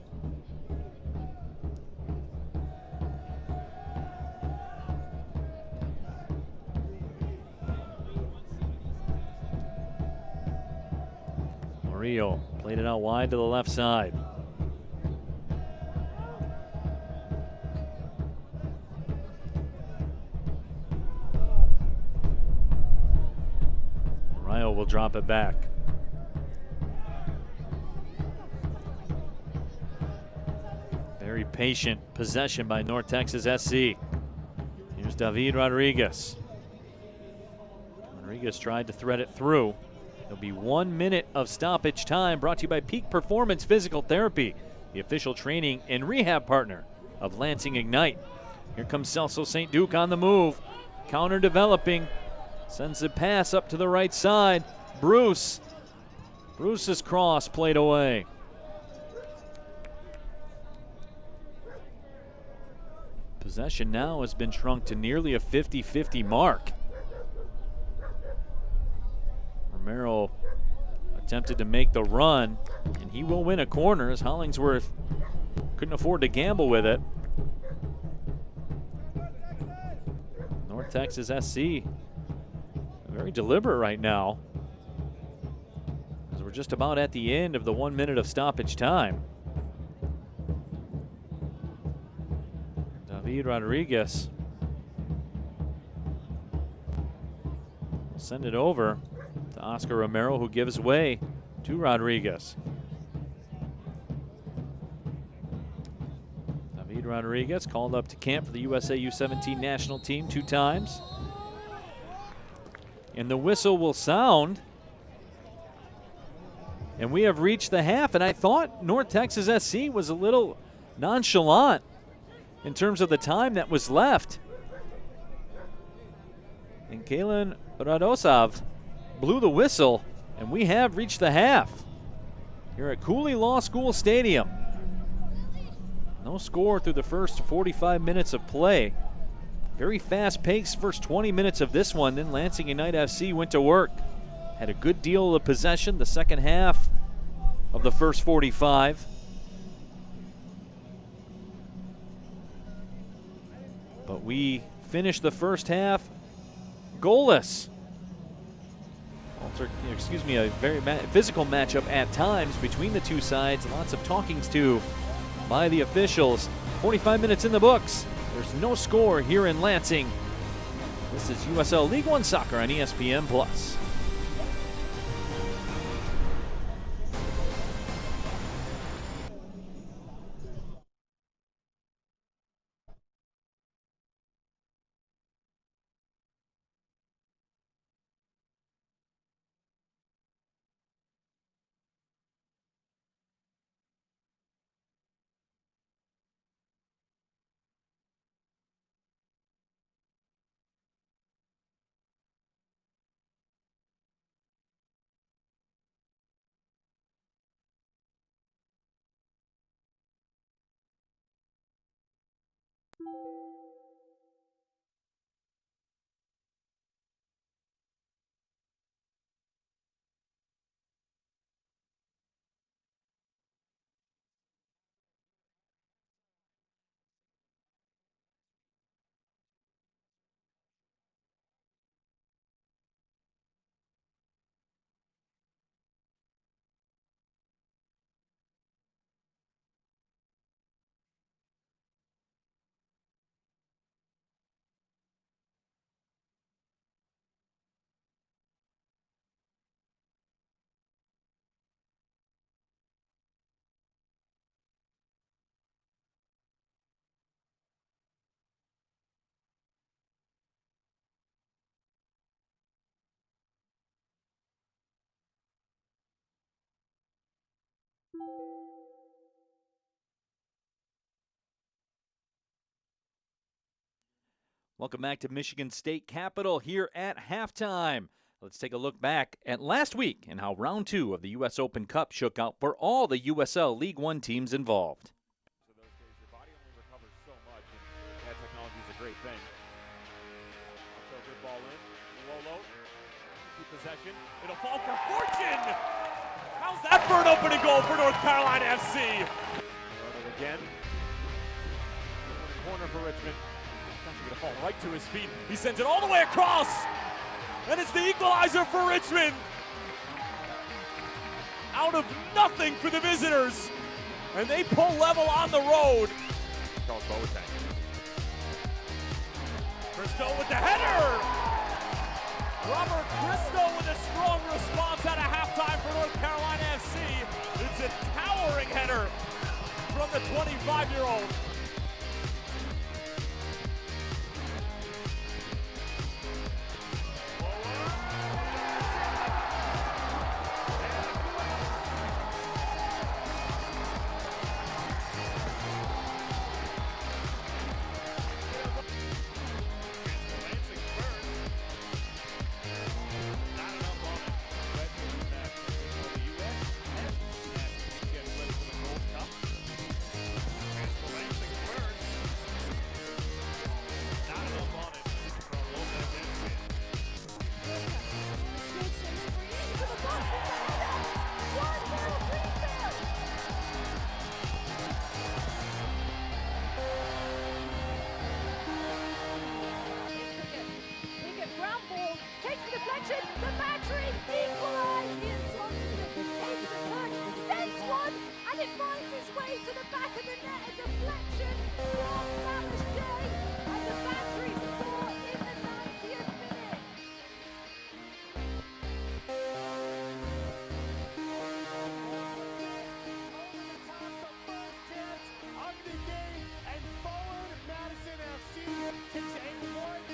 Murillo played it out wide to the left side. Murillo will drop it back. Very patient possession by North Texas SC. Here's David Rodriguez. Rodriguez tried to thread it through. There'll be 1 minute of stoppage time, brought to you by Peak Performance Physical Therapy, the official training and rehab partner of Lansing Ignite. Here comes Celso St. Duke on the move. Counter developing. Sends the pass up to the right side. Bruce's cross played away. Possession now has been shrunk to nearly a 50-50 mark. Romero attempted to make the run, and he will win a corner as Hollingsworth couldn't afford to gamble with it. North Texas SC very deliberate right now, as we're just about at the end of the 1 minute of stoppage time. David Rodriguez will send it over to Oscar Romero, who gives way to Rodriguez. David Rodriguez called up to camp for the USA U17 national team 2 times. And the whistle will sound. And we have reached the half, and I thought North Texas SC was a little nonchalant in terms of the time that was left. And Kalen Radosov blew the whistle, and we have reached the half here at Cooley Law School Stadium. No score through the first 45 minutes of play. Very fast-paced first 20 minutes of this one. Then Lansing Ignite FC went to work. Had a good deal of possession the second half of the first 45. But we finished the first half goalless. A very physical matchup at times between the two sides. Lots of talkings to by the officials. 45 minutes in the books. There's no score here in Lansing. This is USL League One Soccer on ESPN+. Welcome back to Michigan State Capitol here at halftime. Let's take a look back at last week and how round 2 of the U.S. Open Cup shook out for all the USL League One teams involved. So those days, your body only recovers so much, and that technology is a great thing. So good ball possession. It'll fall for Fortune. How's that for an opening goal for North Carolina FC? Again. Corner for Richmond. It's actually going to fall right to his feet. He sends it all the way across. And it's the equalizer for Richmond. Out of nothing for the visitors. And they pull level on the road. Charles Boateng. Cristo with the header. Robert Cristo with a strong response at a halftime for North Carolina FC. It's a towering header from the 25-year-old. The battery equalised. He takes the touch, sends one, and it finds its way to the back of the net. A deflection from Lavish Day, and the battery score in the 90th minute. Over the top, the first chance of the game, and forward Madison FC takes a 1-0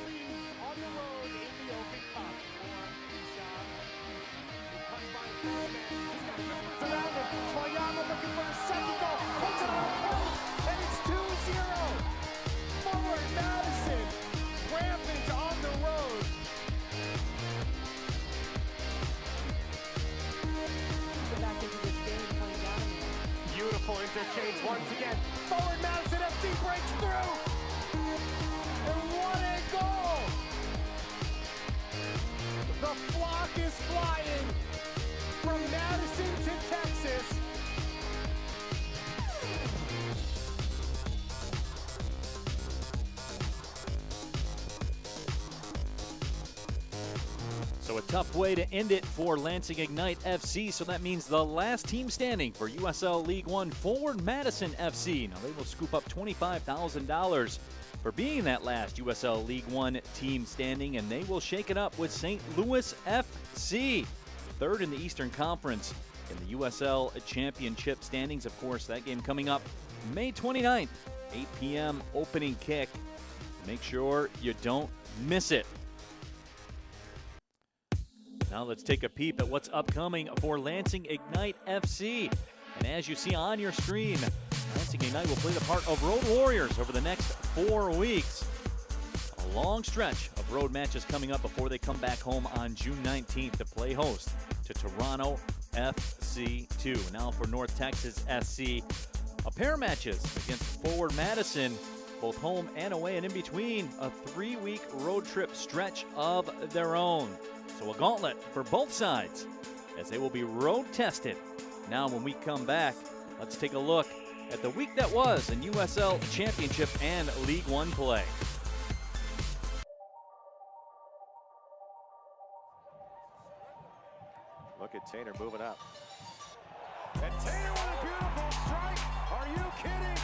lead on the road in the Open Cup. Around him, Toyama looking for a second goal, puts it on the post, and it's 2-0. Forward Madison, rampant on the road. Back into this game, playing down. Beautiful interchange once again. Forward Madison FC breaks through, and what a goal! The flock is flying from Madison to Texas. So a tough way to end it for Lansing Ignite FC. So that means the last team standing for USL League One, Forward Madison FC. Now they will scoop up $25,000 for being that last USL League One team standing, and they will shake it up with St. Louis FC, third in the Eastern Conference in the USL Championship standings. Of course, that game coming up May 29th, 8 p.m. opening kick. Make sure you don't miss it. Now let's take a peep at what's upcoming for Lansing Ignite FC. And as you see on your screen, Lansing Ignite will play the part of Road Warriors over the next 4 weeks. A long stretch of road matches coming up before they come back home on June 19th to play host to Toronto FC2. Now for North Texas SC, a pair of matches against Forward Madison, both home and away, and in between a 3-week road trip stretch of their own. So a gauntlet for both sides as they will be road tested. Now when we come back, let's take a look at the week that was in USL Championship and League One play. Look at Taylor moving up. And Taylor with a beautiful strike. Are you kidding?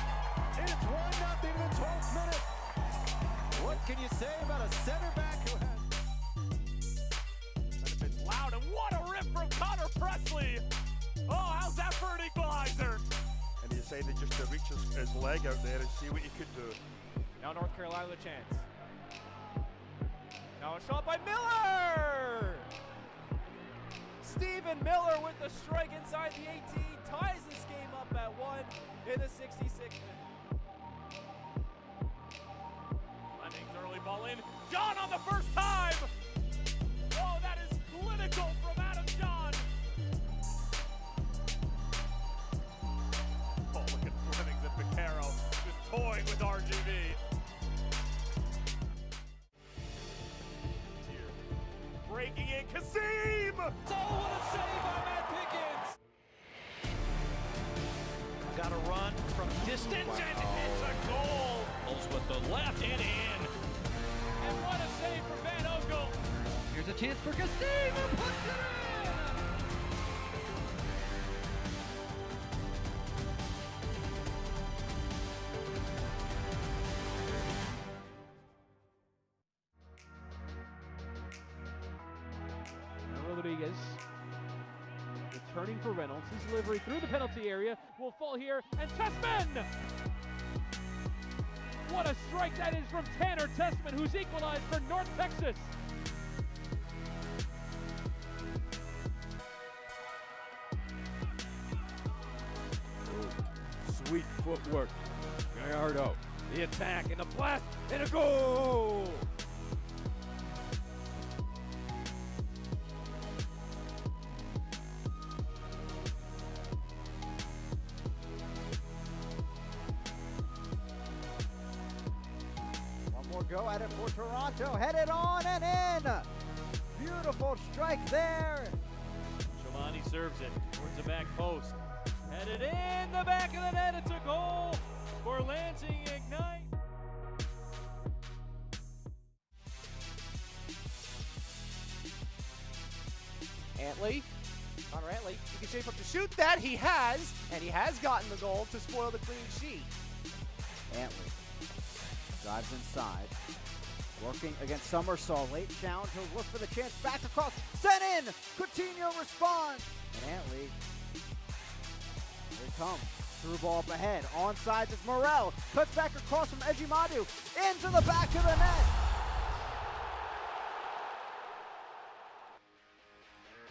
It's 1-0 in the 12th minute. What can you say about a center back who has... It's loud, and what a rip from Connor Presley. Oh, how's that for an equalizer? And he decided just to reach his leg out there and see what he could do. Now North Carolina with a chance. Now a shot by Miller! Stephen Miller with the strike inside the 18, ties this game up at 1 in the 66th minute. Fleming's early ball in. John on the first time! Oh, that is clinical from Adam John! Oh, look at Fleming's at Picaro, just toying with RGV. Breaking in run from distance and hits a goal. Goes with the left and in. And what a save for Van Ogle. Here's a chance for Castillo, puts it in! Rodriguez returning for Reynolds. His delivery through the penalty area will fall here, and Tessman! What a strike that is from Tanner Tessman, who's equalized for North Texas. Sweet footwork. Gallardo, the attack and the blast and a goal! One more go at it for Toronto. Headed on and in. Beautiful strike there. Giovanni serves it towards the back post. Headed in the back of the net. It's a goal for Lansing Ignite. Antley, Connor Antley, he can shape up to shoot that. He has, and he has gotten the goal to spoil the clean sheet. Antley drives inside. Working against Somersault. Late challenge. He'll look for the chance. Back across. Sent in. Coutinho responds. And Antley. Here it comes. Through ball up ahead. Onside is Morel. Cuts back across from Ejimadu. Into the back of the net.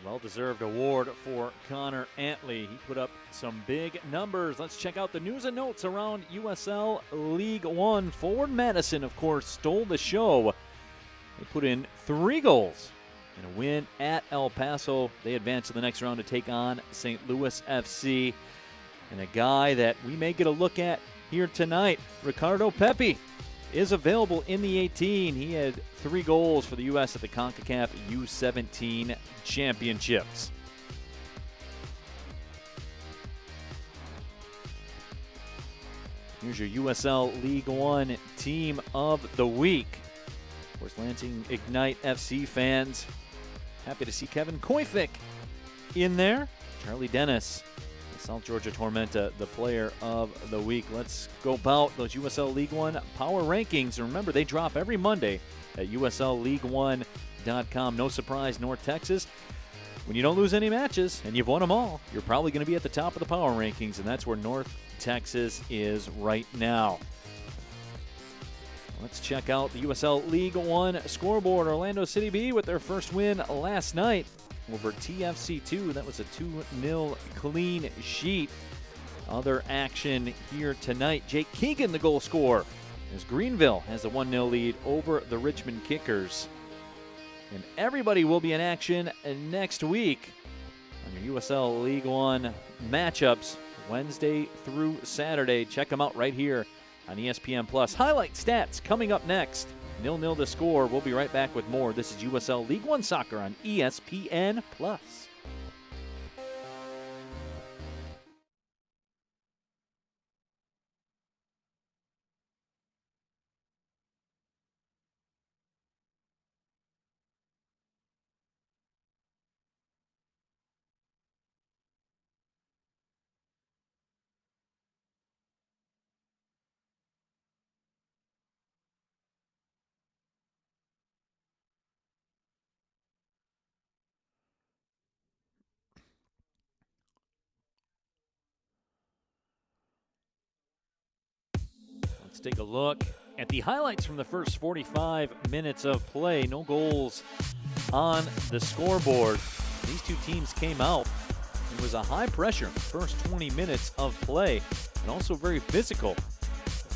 Well-deserved award for Connor Antley. He put up some big numbers. Let's check out the news and notes around USL League One. Forward Madison, of course, stole the show. They put in 3 goals in a win at El Paso. They advance to the next round to take on St. Louis FC. And a guy that we may get a look at here tonight, Ricardo Pepi, is available in the 18. He had 3 goals for the U.S. at the CONCACAF U17 Championships. Here's your USL League One Team of the Week. Of course, Lansing Ignite FC fans, happy to see Kevin Koifik in there. Charlie Dennis, the South Georgia Tormenta, the player of the week. Let's go about those USL League One power rankings. And remember, they drop every Monday at USLLeague1.com. No surprise, North Texas. When you don't lose any matches and you've won them all, you're probably going to be at the top of the power rankings, and that's where North Texas is right now. Let's check out the USL League One scoreboard. Orlando City B with their first win last night over TFC2. That was a 2-0 clean sheet. Other action here tonight. Jake Keegan, the goal scorer, as Greenville has the 1-0 lead over the Richmond Kickers. And everybody will be in action next week on your USL League One matchups Wednesday through Saturday. Check them out right here on ESPN+. Highlight stats coming up next. 0-0 the score. We'll be right back with more. This is USL League One Soccer on ESPN+. Let's take a look at the highlights from the first 45 minutes of play. No goals on the scoreboard. These two teams came out. It was a high pressure first 20 minutes of play, and also very physical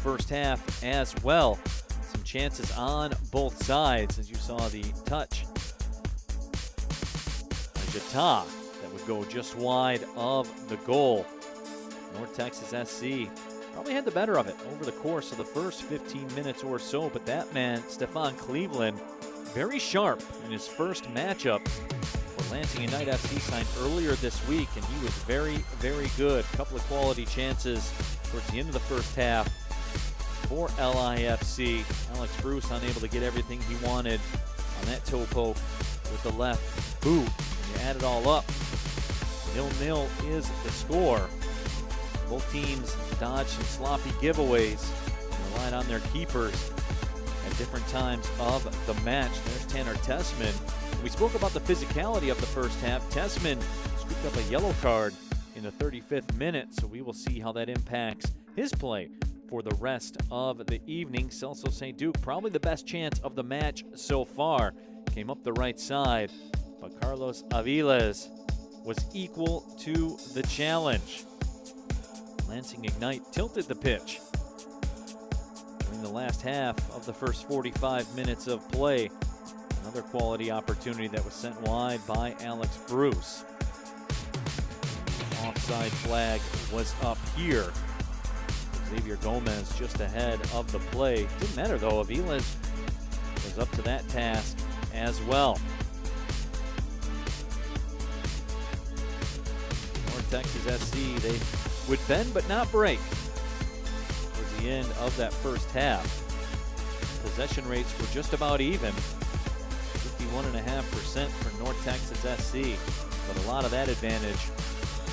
first half as well. Some chances on both sides, as you saw the touch by Jata that would go just wide of the goal. North Texas SC probably had the better of it over the course of the first 15 minutes or so, but that man, Stefan Cleveland, very sharp in his first matchup for Lansing Ignite FC, signed earlier this week, and he was very, very good. A couple of quality chances towards the end of the first half for LIFC. Alex Bruce unable to get everything he wanted on that toe poke with the left boot. You add it all up, 0-0 is the score. Both teams dodged some sloppy giveaways and relied on their keepers at different times of the match. There's Tanner Tessman. We spoke about the physicality of the first half. Tessman scooped up a yellow card in the 35th minute, so we will see how that impacts his play for the rest of the evening. Celso St. Duke, probably the best chance of the match so far, came up the right side, but Carlos Aviles was equal to the challenge. Lansing Ignite tilted the pitch during the last half of the first 45 minutes of play. Another quality opportunity that was sent wide by Alex Bruce. Offside flag was up here. Xavier Gomez just ahead of the play. Didn't matter though, Aviles was up to that task as well. North Texas SC, they would bend but not break towards the end of that first half. Possession rates were just about even, 51.5% for North Texas SC, but a lot of that advantage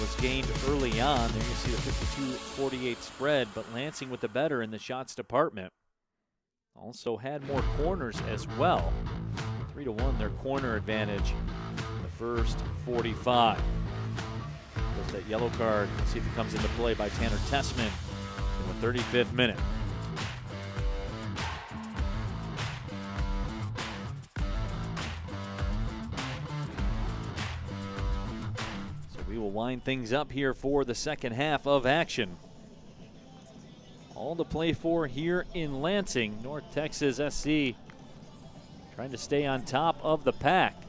was gained early on. There you see the 52-48 spread, but Lansing with the better in the shots department. Also had more corners as well. 3-1 their corner advantage in the first 45. There's that yellow card. Let's see if it comes into play by Tanner Tessman in the 35th minute. We will wind things up here for the second half of action. All to play for here in Lansing. North Texas SC trying to stay on top of the pack.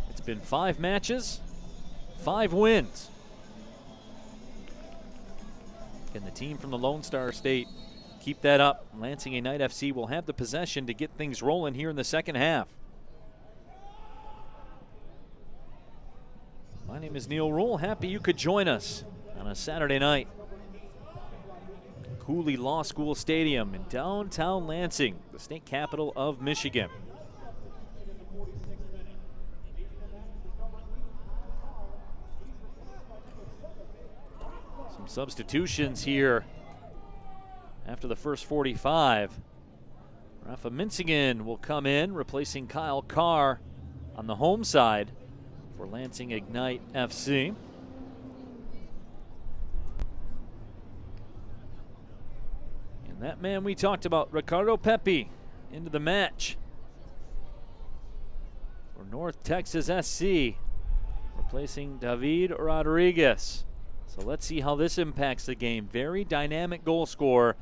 It's been 5 matches, 5 wins. Can the team from the Lone Star State keep that up? Lansing Ignite FC will have the possession to get things rolling here in the second half. My name is Neil Rule. Happy you could join us on a Saturday night. Cooley Law School Stadium in downtown Lansing, the state capital of Michigan. Some substitutions here after the first 45. Rafa Minsigan will come in, replacing Kyle Carr on the home side for Lansing Ignite FC. And that man we talked about, Ricardo Pepi, into the match for North Texas SC, replacing David Rodriguez. So let's see how this impacts the game. Very dynamic goal scorer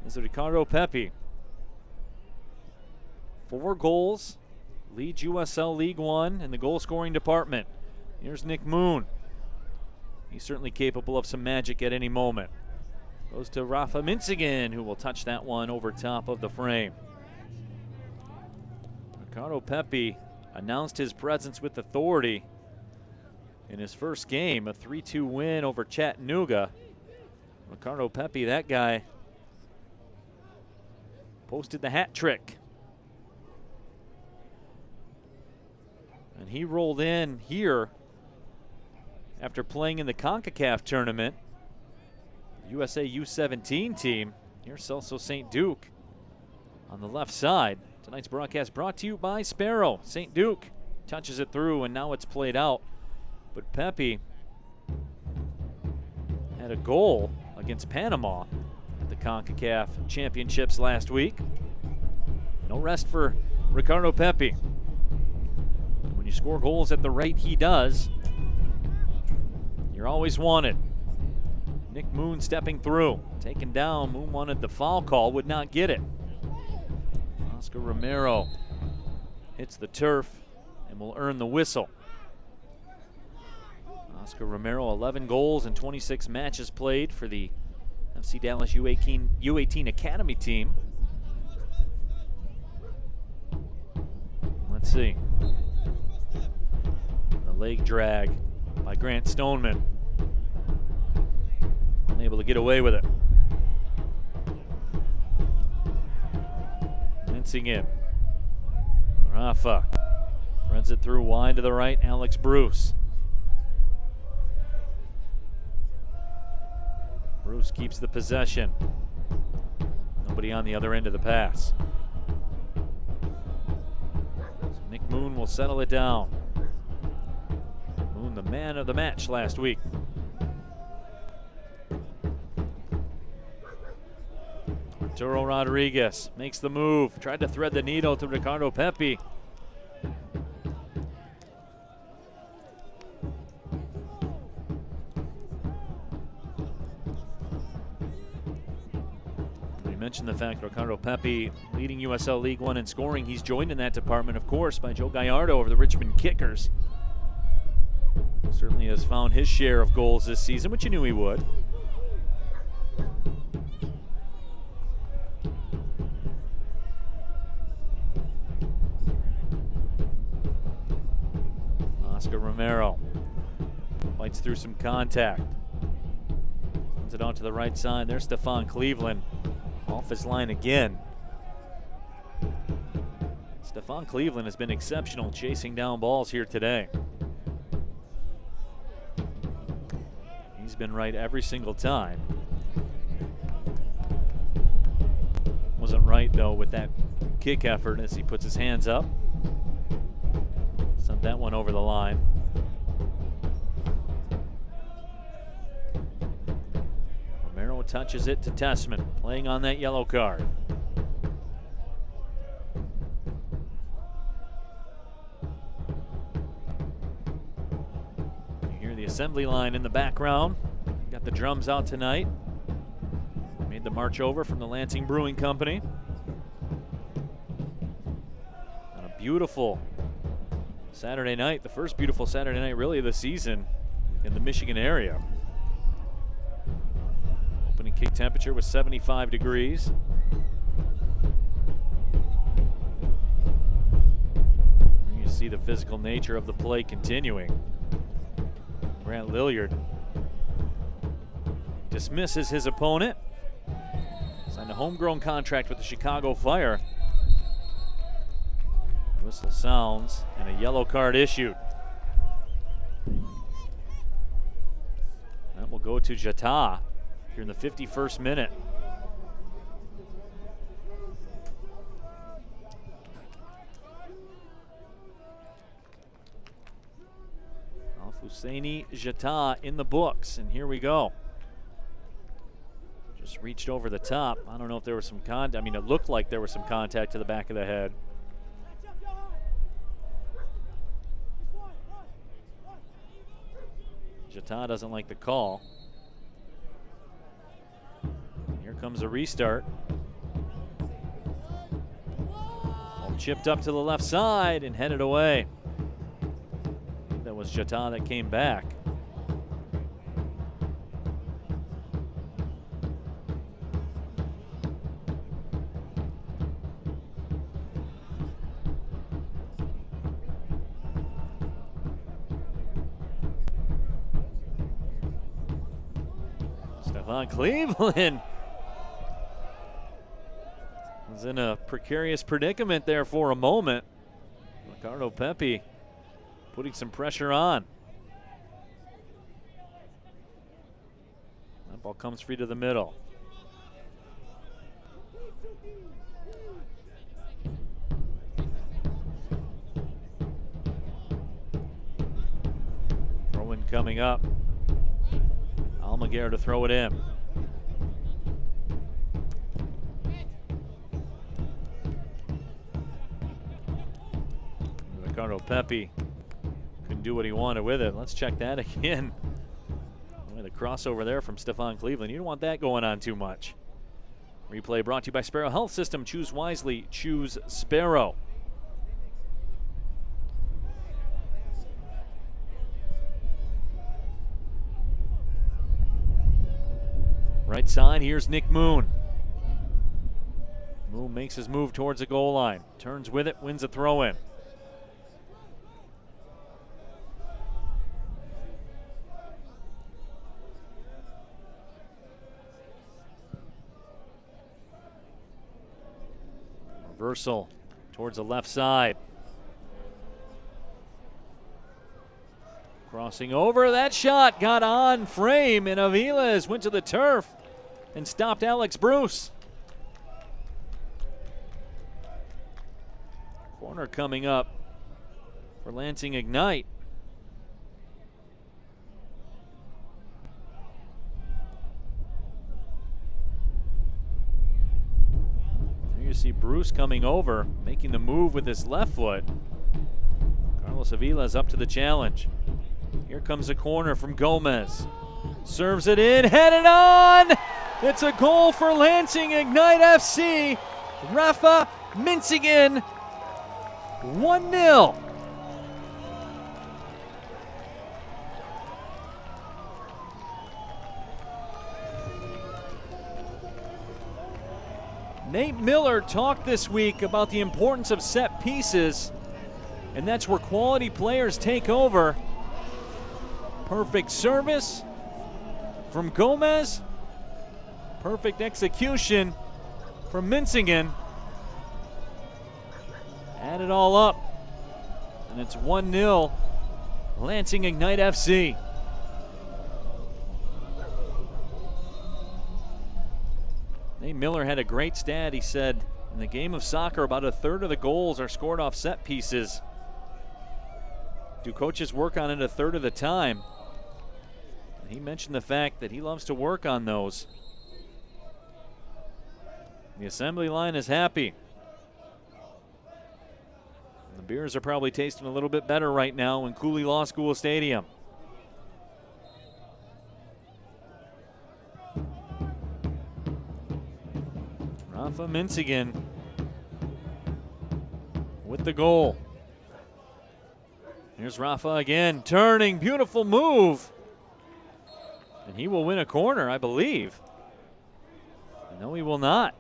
is Ricardo Pepi. 4 goals. Leads USL League One in the goal-scoring department. Here's Nick Moon. He's certainly capable of some magic at any moment. Goes to Rafa Minsigan, who will touch that one over top of the frame. Ricardo Pepi announced his presence with authority in his first game, a 3-2 win over Chattanooga. Ricardo Pepi, that guy, posted the hat trick. And he rolled in here after playing in the CONCACAF tournament. USA U17 team. Here's Celso St. Duke on the left side. Tonight's broadcast brought to you by Sparrow. St. Duke touches it through, and now it's played out. But Pepi had a goal against Panama at the CONCACAF championships last week. No rest for Ricardo Pepi. When you score goals at the rate he does, you're always wanted. Nick Moon stepping through, taken down. Moon wanted the foul call, would not get it. Oscar Romero hits the turf and will earn the whistle. Oscar Romero, 11 goals and 26 matches played for the FC Dallas U18 Academy team. Let's see. The leg drag by Grant Stoneman. able to get away with it. Lansing in. Rafa runs it through wide to the right. Alex Bruce. Bruce keeps the possession. Nobody on the other end of the pass. So Nick Moon will settle it down. Moon, the man of the match last week. Arturo Rodriguez makes the move. Tried to thread the needle to Ricardo Pepi. Mentioned the fact Ricardo Pepi leading USL League One in scoring. He's joined in that department, of course, by Joe Gallardo of the Richmond Kickers. Certainly has found his share of goals this season, which you knew he would. Oscar Romero fights through some contact. Sends it out to the right side. There's Stefan Cleveland. Off his line again. Stefan Cleveland has been exceptional chasing down balls here today. He's been right every single time. Wasn't right though with that kick effort as he puts his hands up. Sent that one over the line. Romero touches it to Tessman, playing on that yellow card. You hear the assembly line in the background. Got the drums out tonight. Made the march over from the Lansing Brewing Company. On a beautiful Saturday night, the first beautiful Saturday night really of the season in the Michigan area. Opening kick temperature was 75 degrees. You see the physical nature of the play continuing. Grant Lilliard dismisses his opponent. Signed a homegrown contract with the Chicago Fire. Whistle sounds and a yellow card issued. That will go to Jata here in the 51st minute. Al-Husseini Jata in the books, and here we go. Just reached over the top. I don't know if there was some contact. I mean, it looked like there was some contact to the back of the head. Jata doesn't like the call. Here comes a restart. All chipped up to the left side and headed away. I think that was Jata that came back. Stefan Cleveland was in a precarious predicament there for a moment. Ricardo Pepi putting some pressure on. That ball comes free to the middle. Throw-in coming up. Almaguer to throw it in. Ricardo Pepi couldn't do what he wanted with it. Let's check that again. Boy, the crossover there from Stefan Cleveland. You don't want that going on too much. Replay brought to you by Sparrow Health System. Choose wisely. Choose Sparrow. Right side, here's Nick Moon. Moon makes his move towards the goal line. Turns with it, wins a throw-in. Reversal towards the left side. Crossing over, that shot got on frame, and Aviles went to the turf and stopped Alex Bruce. Corner coming up for Lansing Ignite. There you see Bruce coming over, making the move with his left foot. Carlos Aviles up to the challenge. Here comes a corner from Gomez. Serves it in, headed on! It's a goal for Lansing Ignite FC. Rafa Minsigan, 1-0. Nate Miller talked this week about the importance of set pieces, and that's where quality players take over. Perfect service from Gomez. Perfect execution from Minsigan. Add it all up, and it's 1-0 Lansing Ignite FC. Nate Miller had a great stat. He said, in the game of soccer, about a third of the goals are scored off set pieces. Do coaches work on it a third of the time? He mentioned the fact that he loves to work on those. The assembly line is happy. The beers are probably tasting a little bit better right now in Cooley Law School Stadium. Rafa Minsigan with the goal. Here's Rafa again, turning, beautiful move. And he will win a corner, I believe. No, he will not.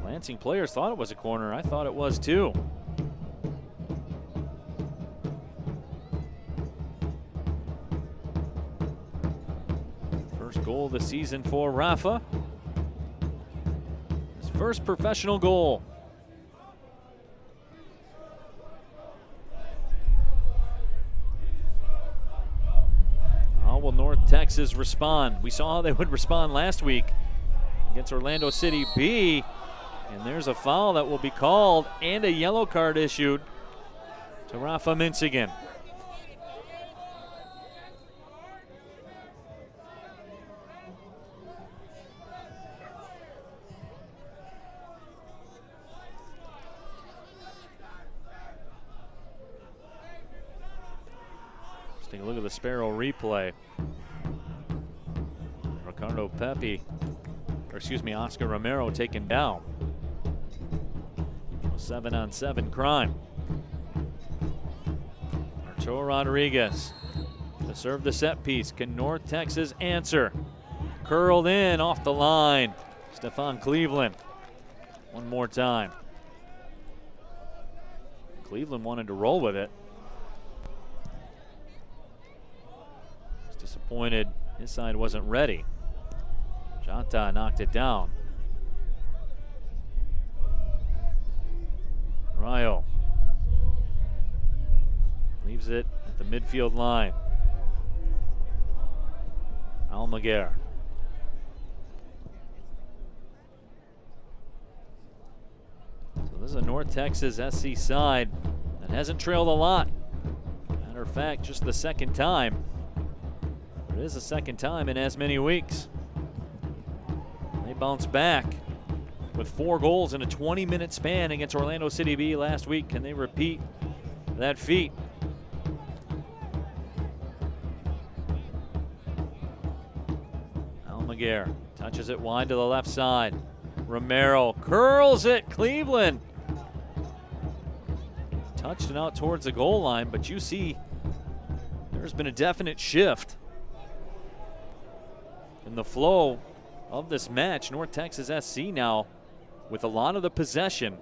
Lansing players thought it was a corner. I thought it was too. First goal of the season for Rafa. His first professional goal. How will North Texas respond? We saw how they would respond last week against Orlando City B. And there's a foul that will be called and a yellow card issued to Rafa Minsigan. Let's take a look at the Sparrow replay. Ricardo Pepe, or excuse me, Oscar Romero taken down. 7-on-7 crime. Arturo Rodriguez to serve the set piece. Can North Texas answer? Curled in off the line. Stefan Cleveland. One more time. Cleveland wanted to roll with it. Was disappointed his side wasn't ready. Janta knocked it down. Rayo leaves it at the midfield line. Almaguer. So this is a North Texas SC side that hasn't trailed a lot. Matter of fact, just the second time. But it is the second time in as many weeks. They bounce back with 4 goals in a 20-minute span against Orlando City B last week. Can they repeat that feat? Almaguer touches it wide to the left side. Romero curls it. Cleveland touched it out towards the goal line, but you see there's been a definite shift in the flow of this match. North Texas SC now with a lot of the possession.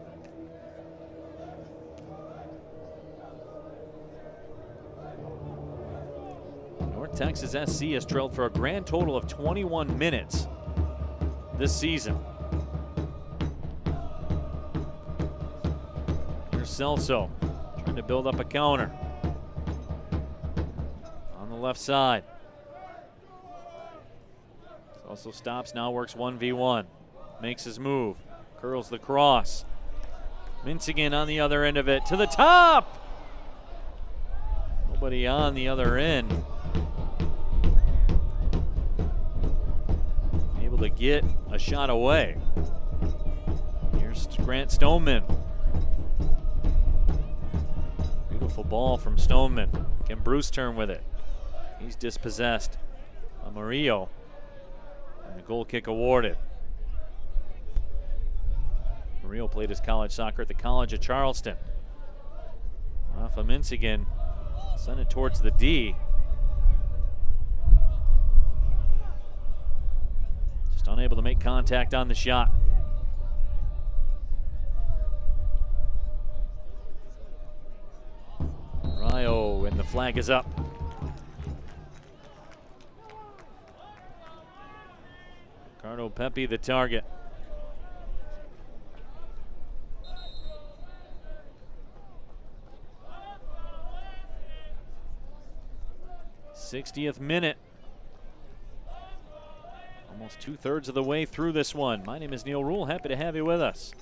North Texas SC has trailed for a grand total of 21 minutes this season. Here's Celso trying to build up a counter. On the left side. Celso stops, now works 1v1. Makes his move. Curls the cross. Minsigan on the other end of it. To the top! Nobody on the other end. Able to get a shot away. Here's Grant Stoneman. Beautiful ball from Stoneman. Can Bruce turn with it? He's dispossessed. Murillo. And the goal kick awarded. Murillo played his college soccer at the College of Charleston. Rafa Minsigan sent it towards the D. Just unable to make contact on the shot. Rayo, and the flag is up. Ricardo Pepe the target. 60th minute. Almost 2/3 of the way through this one. My name is Neil Rule. Happy to have you with us.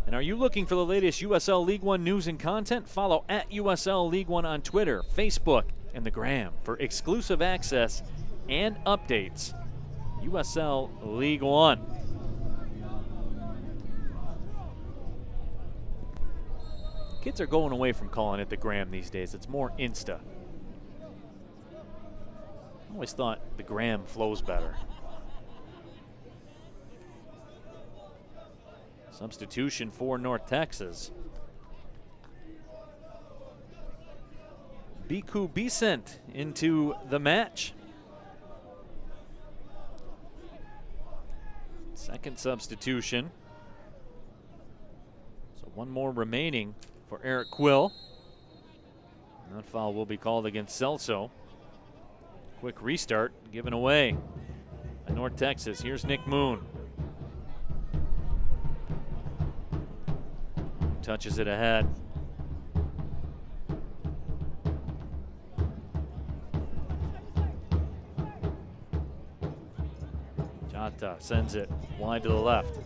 And are you looking for the latest USL League One news and content? Follow at USL League One on Twitter, Facebook, and the Gram for exclusive access and updates. USL League One. Kids are going away from calling it the Gram these days. It's more Insta. I always thought the Gram flows better. Substitution for North Texas. Biku Bisent into the match. Second substitution. So one more remaining for Eric Quill. And that foul will be called against Celso. Quick restart given away by North Texas. Here's Nick Moon. Touches it ahead. Jota sends it wide to the left.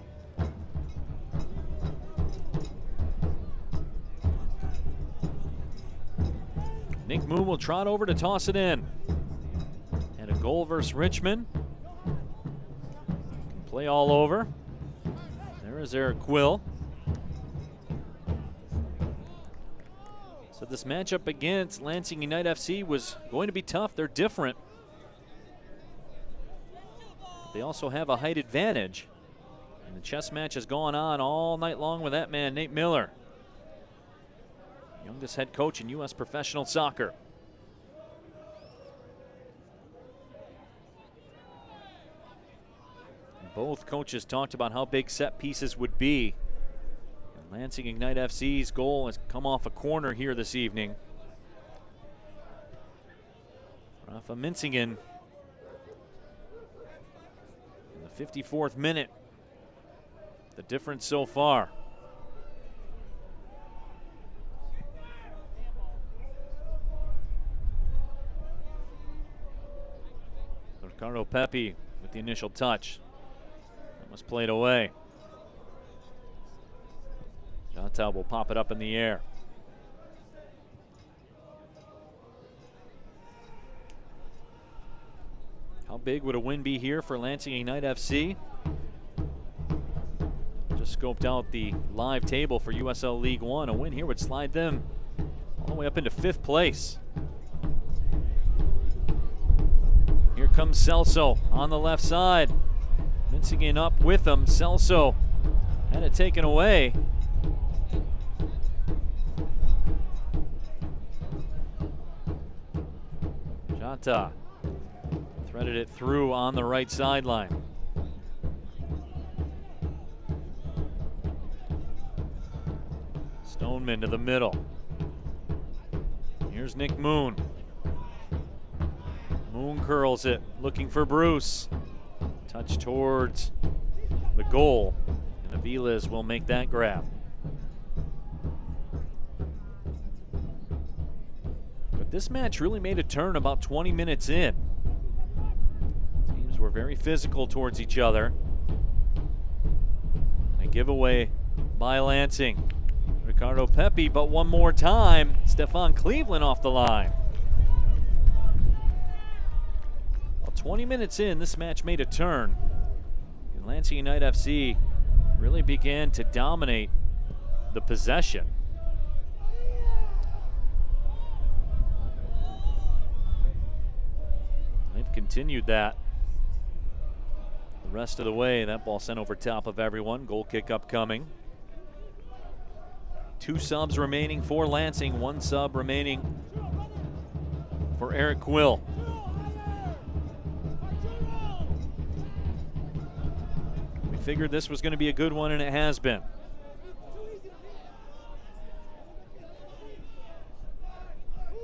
Nick Moon will trot over to toss it in. And a goal versus Richmond. Can play all over. There is Eric Quill. So this matchup against Lansing United FC was going to be tough. They're different. But they also have a height advantage. And the chess match has gone on all night long with that man, Nate Miller. Youngest head coach in U.S. professional soccer. Both coaches talked about how big set pieces would be. Lansing Ignite FC's goal has come off a corner here this evening. Rafa Minsigan in the 54th minute. The difference so far. Ricardo Pepe with the initial touch. That was played away. Jota will pop it up in the air. How big would a win be here for Lansing Ignite FC? Just scoped out the live table for USL League One. A win here would slide them all the way up into 5th place. Here comes Celso on the left side. Minsigan up with him. Celso had it taken away. Jota threaded it through on the right sideline. Stoneman to the middle. Here's Nick Moon. Moon curls it, looking for Bruce. Touch towards the goal, and Aviles will make that grab. But this match really made a turn about 20 minutes in. Teams were very physical towards each other. And a giveaway by Lansing. Ricardo Pepi, but one more time, Stefan Cleveland off the line. Well, 20 minutes in, this match made a turn. And Lansing United FC really began to dominate the possession. They've continued that the rest of the way. That ball sent over top of everyone. Goal kick upcoming. 2 subs remaining for Lansing, 1 sub remaining for Eric Quill. We figured this was going to be a good one, and it has been.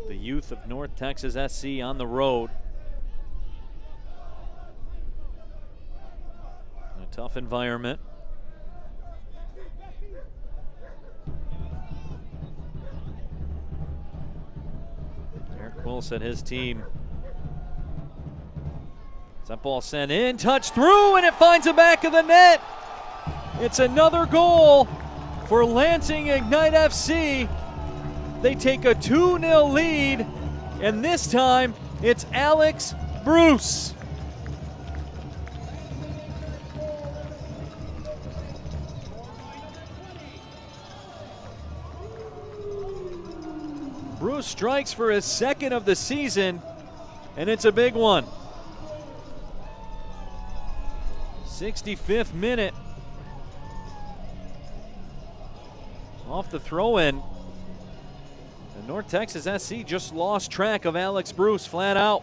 The youth of North Texas SC on the road. In a tough environment. Quill said his team. That ball sent in, touched through, and it finds the back of the net. It's another goal for Lansing Ignite FC. They take a 2-0 lead, and this time it's Alex Bruce. Bruce strikes for his 2nd of the season, and it's a big one. 65th minute. Off the throw-in. And North Texas SC just lost track of Alex Bruce flat out.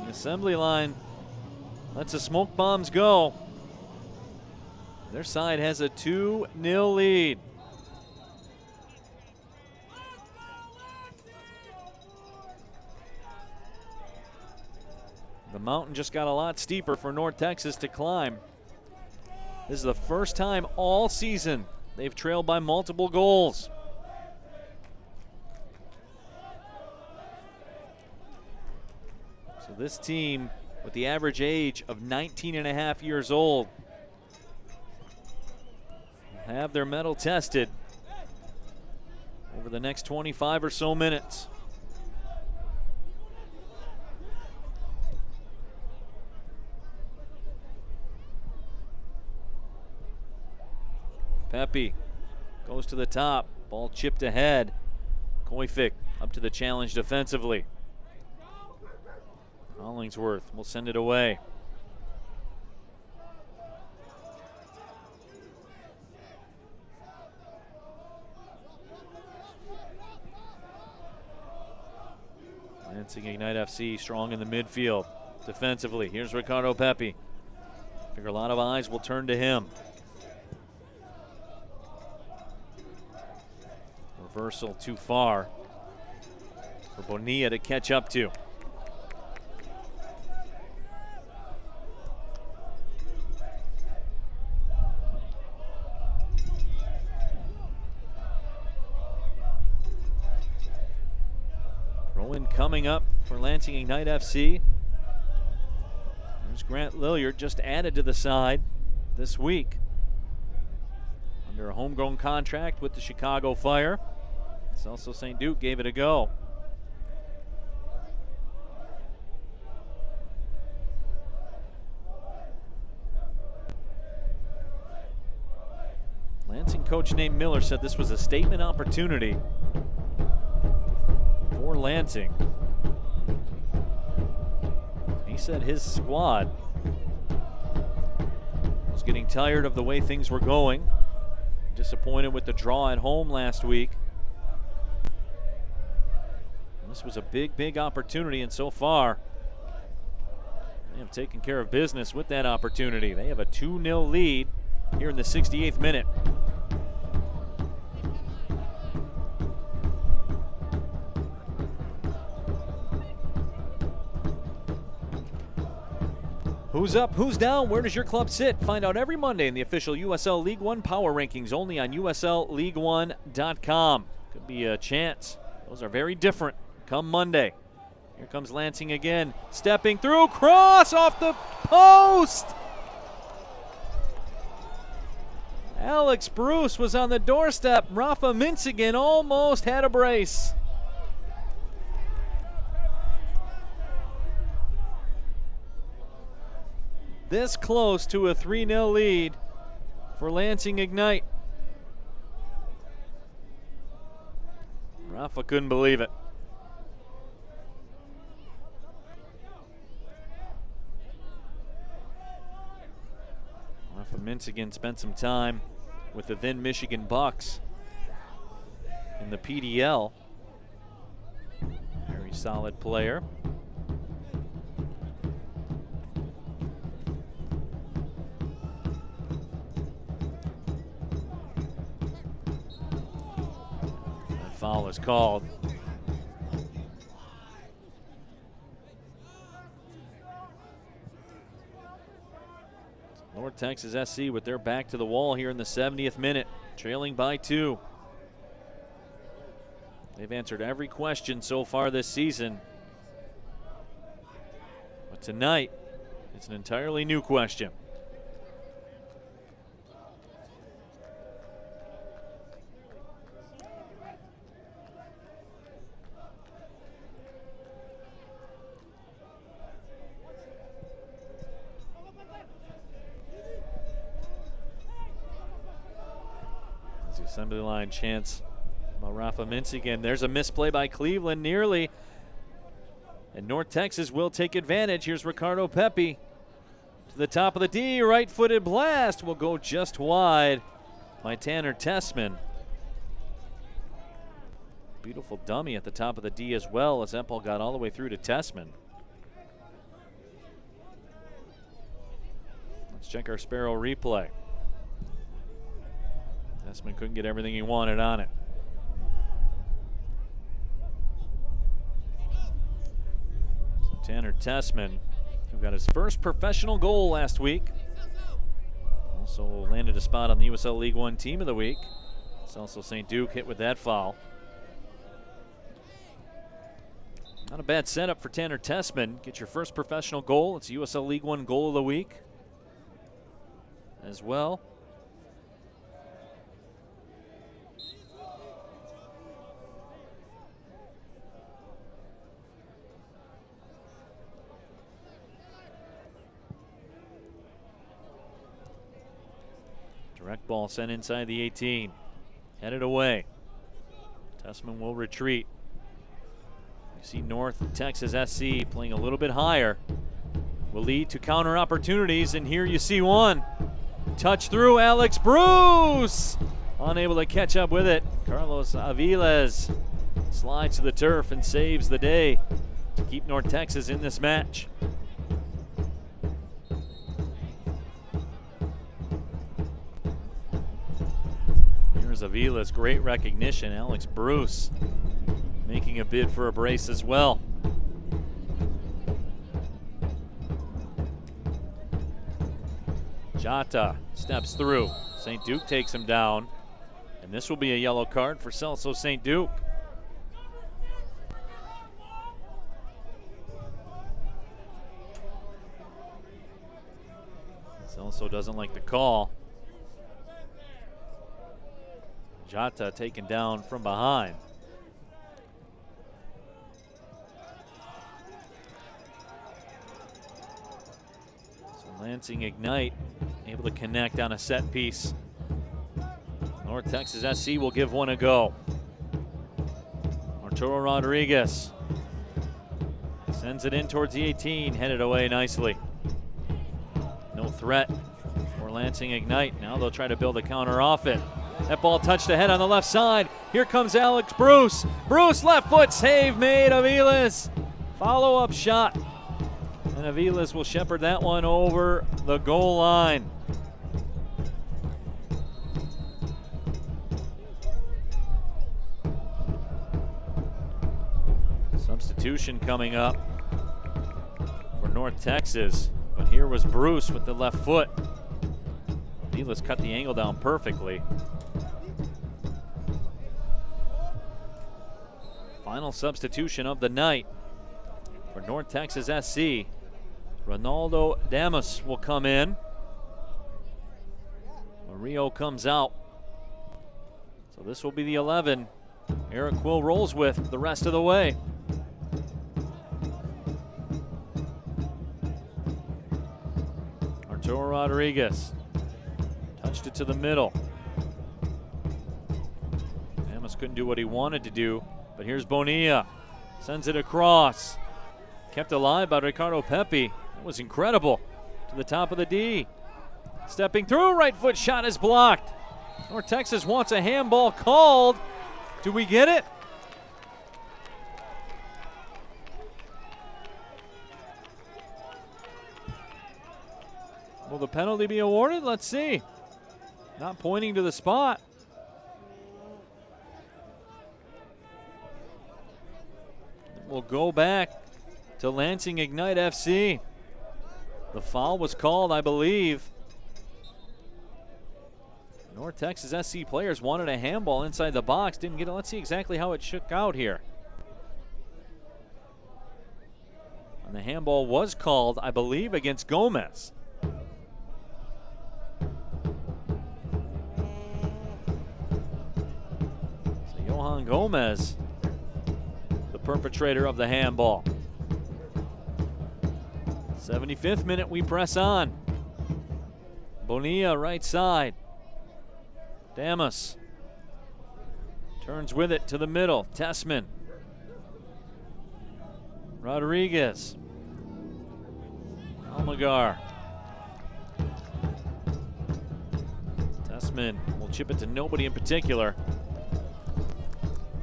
The assembly line lets the smoke bombs go. Their side has a 2-0 lead. The mountain just got a lot steeper for North Texas to climb. This is the first time all season they've trailed by multiple goals. So this team, with the average age of 19.5 years old, will have their mettle tested over the next 25 or so minutes. Pepi goes to the top. Ball chipped ahead. Koifik up to the challenge defensively. Hollingsworth will send it away. Lansing Ignite FC strong in the midfield defensively. Here's Ricardo Pepi. Figure a lot of eyes will turn to him. Reversal too far for Bonilla to catch up to. Throw-in coming up for Lansing Ignite FC. There's Grant Lilliard, just added to the side this week under a homegrown contract with the Chicago Fire. Celso St. Duke gave it a go. Lansing coach Nate Miller said this was a statement opportunity for Lansing. He said his squad was getting tired of the way things were going. Disappointed with the draw at home last week. This was a big opportunity, and so far they have taken care of business with that opportunity. They have a 2-0 lead here in the 68th minute. Who's up, who's down, where does your club sit? Find out every Monday in the official USL League One Power Rankings only on USLLeague1.com. Could be a chance. Those are very different come Monday. Here comes Lansing again, stepping through, cross off the post! Alex Bruce was on the doorstep. Rafa Minsigan almost had a brace. This close to a 3-0 lead for Lansing Ignite. Rafa couldn't believe it. Rafa Minsigan spent some time with the then Michigan Bucks in the PDL. Very solid player. That foul is called. North Texas SC with their back to the wall here in the 70th minute, trailing by 2. They've answered every question so far this season. But tonight, it's an entirely new question. Assembly line chance about Rafa Minsigan. There's a misplay by Cleveland nearly. And North Texas will take advantage. Here's Ricardo Pepe to the top of the D. Right-footed blast will go just wide by Tanner Tessman. Beautiful dummy at the top of the D as well as that ball got all the way through to Tessman. Let's check our Sparrow replay. Tessman couldn't get everything he wanted on it. So Tanner Tessman, who got his first professional goal last week, also landed a spot on the USL League One Team of the Week. It's also St. Duke hit with that foul. Not a bad setup for Tanner Tessman. Get your first professional goal. It's USL League One Goal of the Week as well. Direct ball sent inside the 18. Headed away. Tessman will retreat. You see North Texas SC playing a little bit higher. Will lead to counter opportunities, and here you see one. Touch through, Alex Bruce! Unable to catch up with it. Carlos Aviles slides to the turf and saves the day to keep North Texas in this match. Here's Avila's great recognition. Alex Bruce making a bid for a brace as well. Jota steps through. St. Duke takes him down. And this will be a yellow card for Celso St. Duke. Celso doesn't like the call. Jota taken down from behind. So Lansing Ignite able to connect on a set piece. North Texas SC will give one a go. Arturo Rodriguez sends it in towards the 18, headed away nicely. No threat for Lansing Ignite. Now they'll try to build a counter off it. That ball touched ahead on the left side. Here comes Alex Bruce. Bruce, left foot save made. Aviles. Follow-up shot. And Aviles will shepherd that one over the goal line. Substitution coming up for North Texas. But here was Bruce with the left foot. Vilas cut the angle down perfectly. Final substitution of the night for North Texas SC. Ronaldo Damas will come in. Mario comes out. So this will be the 11 Eric Quill rolls with the rest of the way. Arturo Rodriguez touched it to the middle. Damas couldn't do what he wanted to do, but here's Bonilla. Sends it across. Kept alive by Ricardo Pepi. That was incredible. To the top of the D. Stepping through, right foot shot is blocked. North Texas wants a handball called. Do we get it? Will the penalty be awarded? Let's see. Not pointing to the spot. We'll go back to Lansing Ignite FC. The foul was called, I believe. North Texas SC players wanted a handball inside the box, didn't get it. Let's see exactly how it shook out here. And the handball was called, I believe, against Gomez. So Johan Gomez, the perpetrator of the handball. 75th minute, we press on. Bonilla, right side. Damas turns with it to the middle. Tessman. Rodriguez. Almagar. Tessman will chip it to nobody in particular.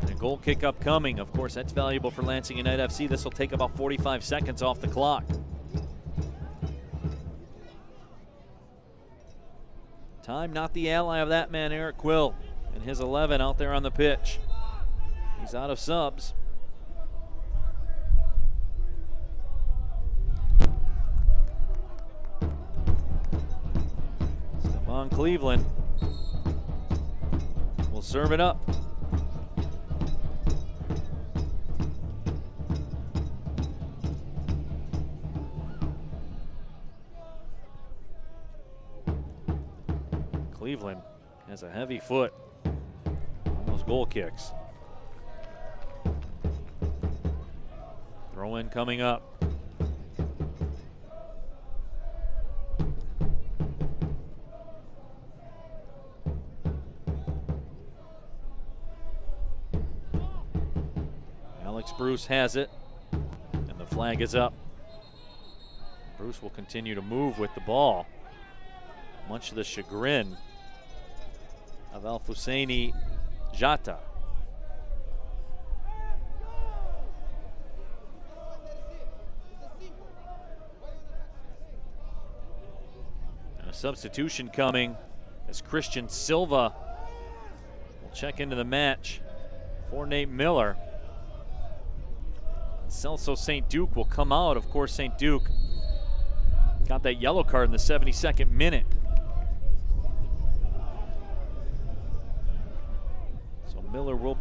And a goal kick upcoming. Of course, that's valuable for Lansing United FC. This will take about 45 seconds off the clock. Time not the ally of that man, Eric Quill, and his 11 out there on the pitch. He's out of subs. Stephon Cleveland will serve it up. Cleveland has a heavy foot on those goal kicks. Throw in coming up. Alex Bruce has it, and the flag is up. Bruce will continue to move with the ball, much to the chagrin of Alfuseni Jata. And a substitution coming as Christian Silva will check into the match for Nate Miller. Celso St. Duke will come out. Of course, St. Duke got that yellow card in the 72nd minute. Miller will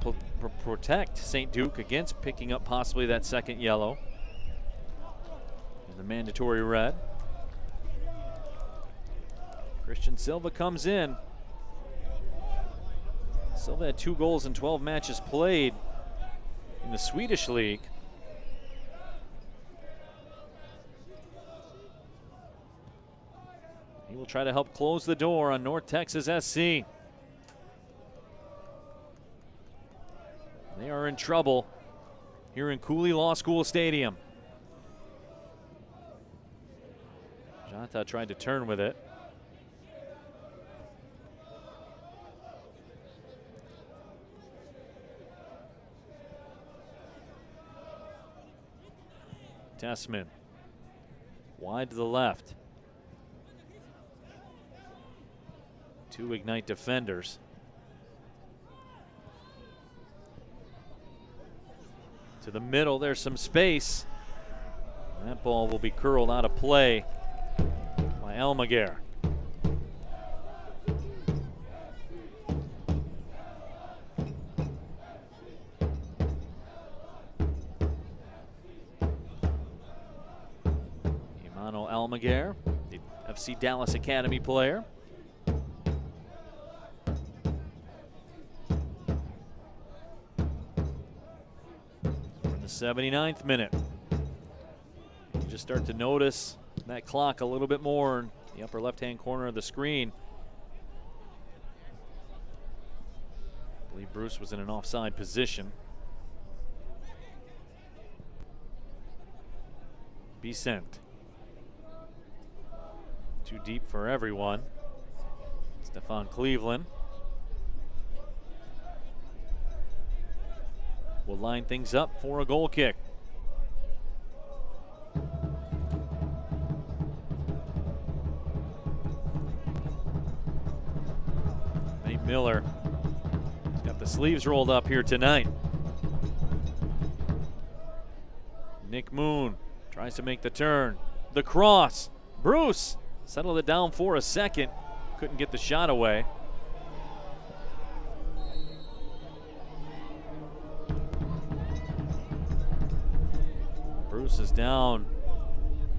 protect St. Duke against picking up possibly that second yellow. And the mandatory red. Christian Silva comes in. Silva had 2 goals in 12 matches played in the Swedish league. He will try to help close the door on North Texas SC. They are in trouble here in Cooley Law School Stadium. Jata tried to turn with it. Tessman wide to the left. 2 Ignite defenders. To the middle, there's some space. That ball will be curled out of play by Almaguer. Imano Almaguer, the FC Dallas Academy player. In the 79th minute. You just start to notice that clock a little bit more in the upper left-hand corner of the screen. I believe Bruce was in an offside position. Besent. Too deep for everyone. Stefan Cleveland will line things up for a goal kick. Nate Miller has got the sleeves rolled up here tonight. Nick Moon tries to make the turn. The cross. Bruce settled it down for a second. Couldn't get the shot away. Bruce is down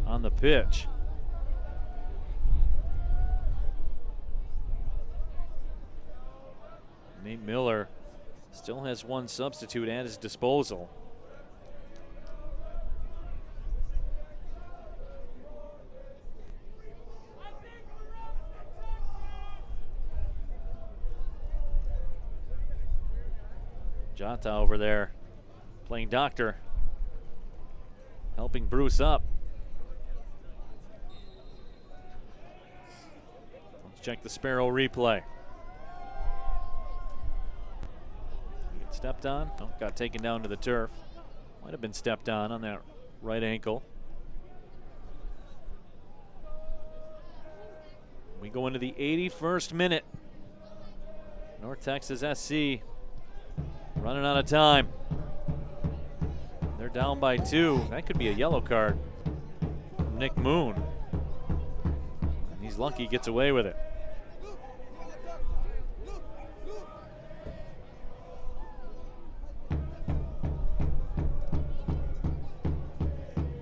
on the pitch. Nate Miller still has one substitute at his disposal. Jota over there playing doctor, helping Bruce up. Let's check the Sparrow replay. He got stepped on. Oh, got taken down to the turf. Might have been stepped on that right ankle. We go into the 81st minute. North Texas SC running out of time. They're down by 2. That could be a yellow card from Nick Moon. And he's lucky he gets away with it.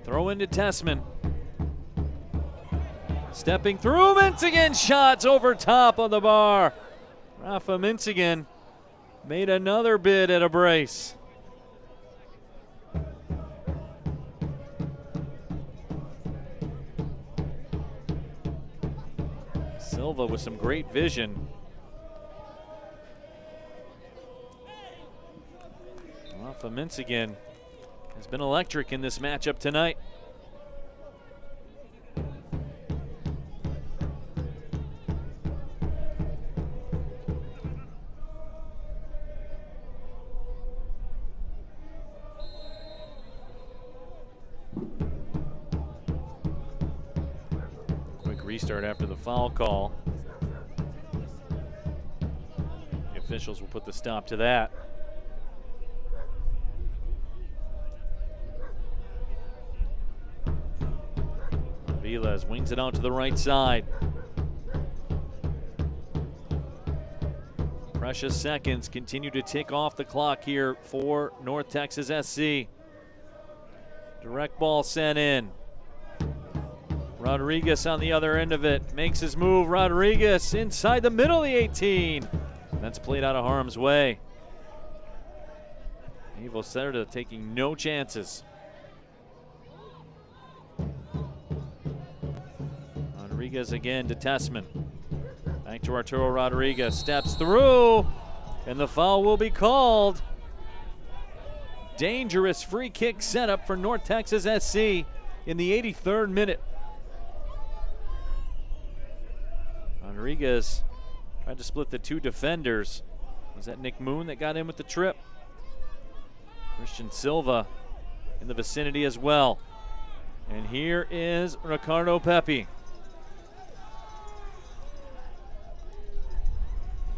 Throw into Tessman. Stepping through, Minsigan shots over top of the bar. Rafa Minsigan made another bid at a brace. Silva with some great vision. Rafa Minsigan has been electric in this matchup tonight. Restart after the foul call. The officials will put the stop to that. Vilas wings it out to the right side. Precious seconds continue to tick off the clock here for North Texas SC. Direct ball sent in. Rodriguez on the other end of it, makes his move. Rodriguez inside the middle of the 18. That's played out of harm's way. Evo Cerda taking no chances. Rodriguez again to Tessman. Back to Arturo Rodriguez, steps through, and the foul will be called. Dangerous free kick setup for North Texas SC in the 83rd minute. Rodriguez tried to split the two defenders. Was that Nick Moon that got in with the trip? Christian Silva in the vicinity as well. And here is Ricardo Pepi.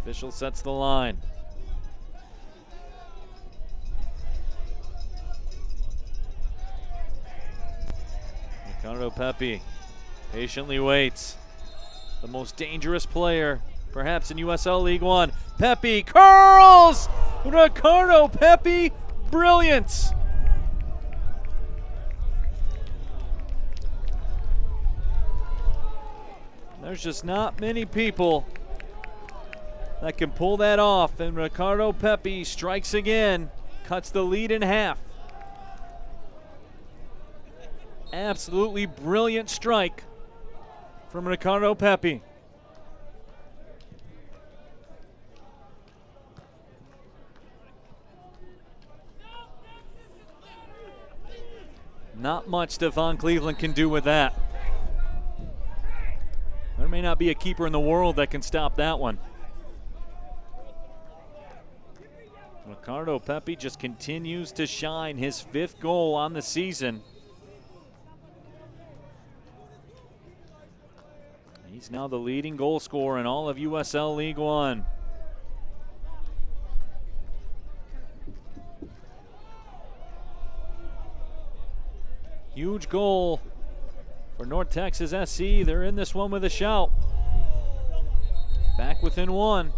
Official sets the line. Ricardo Pepi Patiently waits. The most dangerous player, perhaps in USL League One. Pepe curls! Ricardo Pepe, brilliance! There's just not many people that can pull that off, and Ricardo Pepe strikes again, cuts the lead in half. Absolutely brilliant strike from Ricardo Pepe. Not much Stefan Cleveland can do with that. There may not be a keeper in the world that can stop that one. Ricardo Pepe just continues to shine, his 5th goal on the season. He's now the leading goal scorer in all of USL League One. Huge goal for North Texas SC. They're in this one with a shout. Back within 1.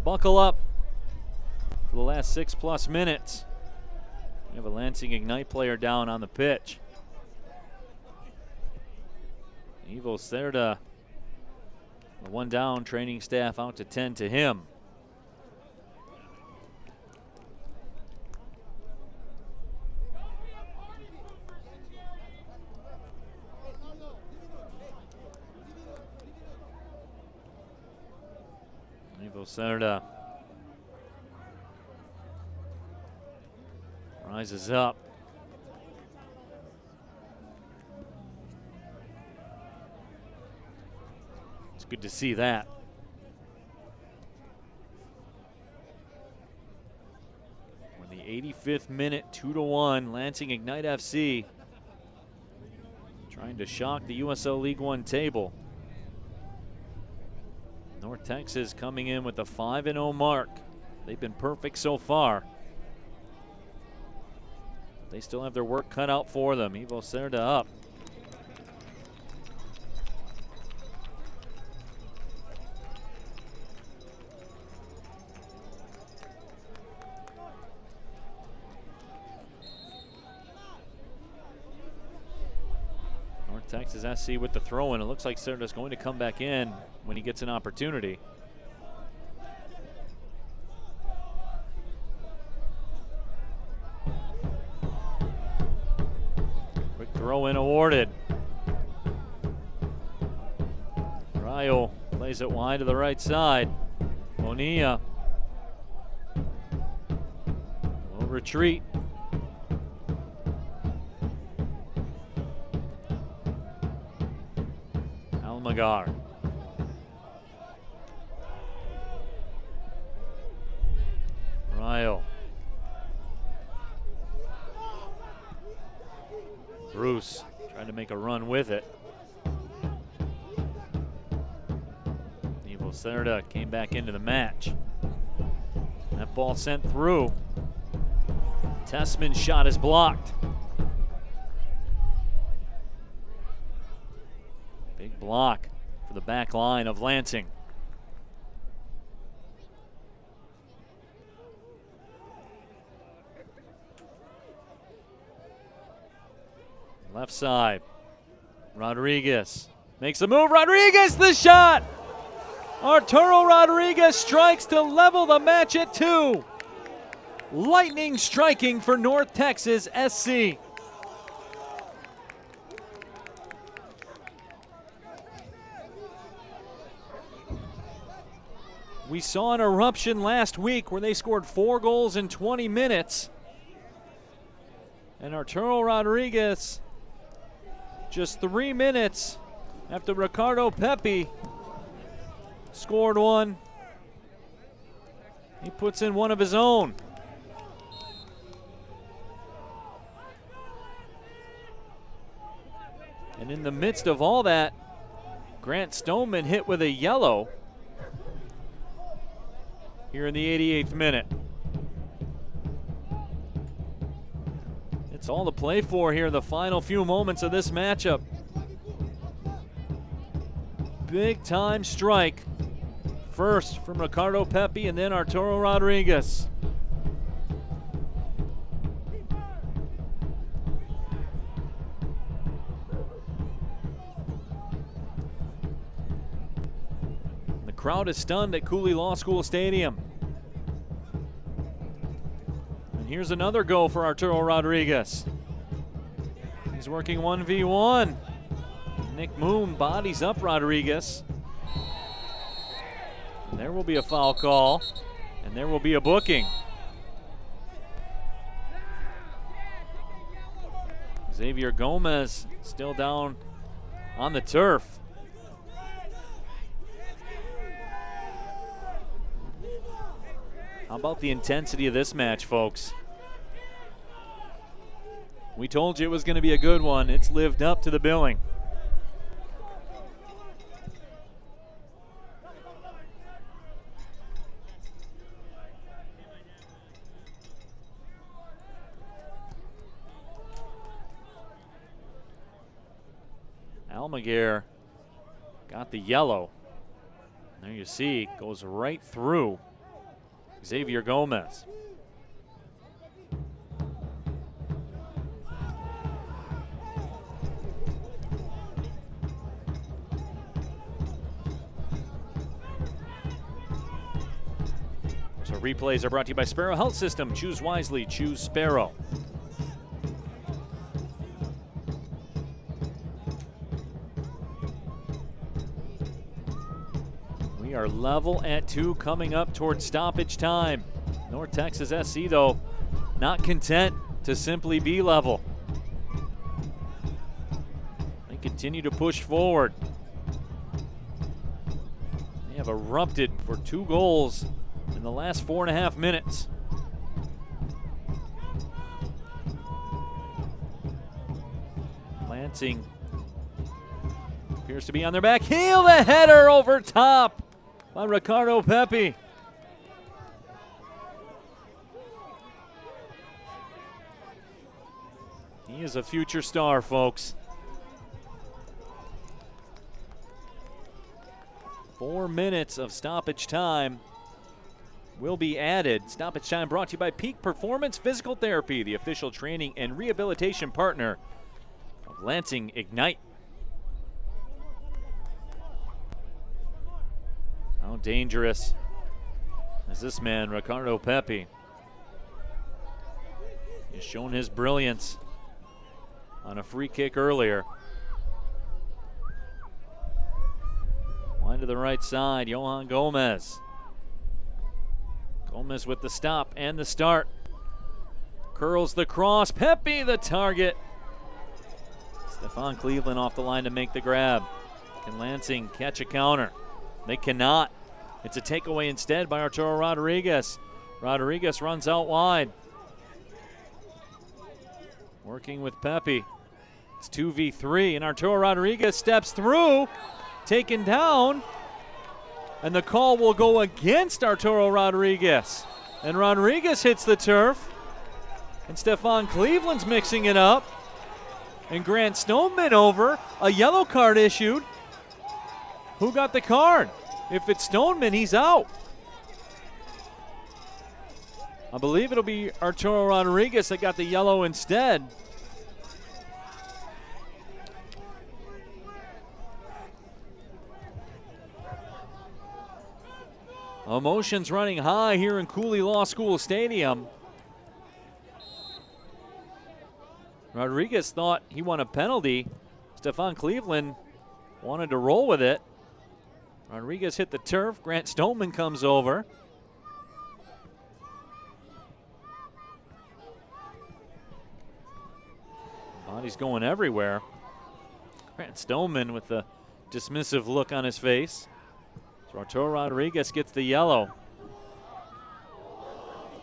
Buckle up for the last 6+ minutes. We have a Lansing Ignite player down on the pitch. Ivo Cerda, the 1 down, training staff out to 10 to him. Ivo Cerda rises up. It's good to see that. We're in the 85th minute, 2-1, Lansing Ignite FC trying to shock the USL League One table. North Texas coming in with a 5-0 mark. They've been perfect so far. They still have their work cut out for them. Ivo Cerda up. North Texas SC with the throw in. It looks like Cerda's going to come back in when he gets an opportunity. Quick throw in awarded. Rayo plays it wide to the right side. Bonilla will retreat. Almagar. Rayo. Bruce trying to make a run with it. Ivo Cerda came back into the match. That ball sent through. Tessman's shot is blocked. Big block for the back line of Lansing. Left side, Rodriguez makes a move. Rodriguez, the shot! Arturo Rodriguez strikes to level the match at 2. Lightning striking for North Texas SC. We saw an eruption last week where they scored 4 goals in 20 minutes. And Arturo Rodriguez, just 3 minutes after Ricardo Pepe scored one, he puts in one of his own. And in the midst of all that, Grant Stoneman hit with a yellow here in the 88th minute. It's all to play for here in the final few moments of this matchup. big time strike. First from Ricardo Pepi and then Arturo Rodriguez. The crowd is stunned at Cooley Law School Stadium. And here's another go for Arturo Rodriguez. He's working 1v1. Nick Moon bodies up Rodriguez. And there will be a foul call, and there will be a booking. Xavier Gomez still down on the turf. How about the intensity of this match, folks? We told you it was going to be a good one. It's lived up to the billing. Almaguer got the yellow. There you see, goes right through Xavier Gomez. So replays are brought to you by Sparrow Health System. Choose wisely, choose Sparrow. We are level at 2 coming up towards stoppage time. North Texas SC, though, not content to simply be level. They continue to push forward. They have erupted for 2 goals in the last 4.5 minutes. Lansing appears to be on their back heel. The header over top by Ricardo Pepi. He is a future star, folks. 4 minutes of stoppage time will be added. Stoppage time brought to you by Peak Performance Physical Therapy, the official training and rehabilitation partner of Lansing Ignite. How dangerous is this man, Ricardo Pepi? He's shown his brilliance on a free kick earlier. Line to the right side, Johan Gomez. Gomez with the stop and the start. Curls the cross, Pepi the target. Stefan Cleveland off the line to make the grab. Can Lansing catch a counter? They cannot. It's a takeaway instead by Arturo Rodriguez. Rodriguez runs out wide. Working with Pepi. It's 2v3, and Arturo Rodriguez steps through, taken down, and the call will go against Arturo Rodriguez. And Rodriguez hits the turf, and Stefan Cleveland's mixing it up. And Grant Stoneman over, a yellow card issued. Who got the card? If it's Stoneman, he's out. I believe it'll be Arturo Rodriguez that got the yellow instead. Emotions running high here in Cooley Law School Stadium. Rodriguez thought he won a penalty. Stefan Cleveland wanted to roll with it. Rodriguez hit the turf. Grant Stoneman comes over. Body's going everywhere. Grant Stoneman with the dismissive look on his face. So Arturo Rodriguez gets the yellow.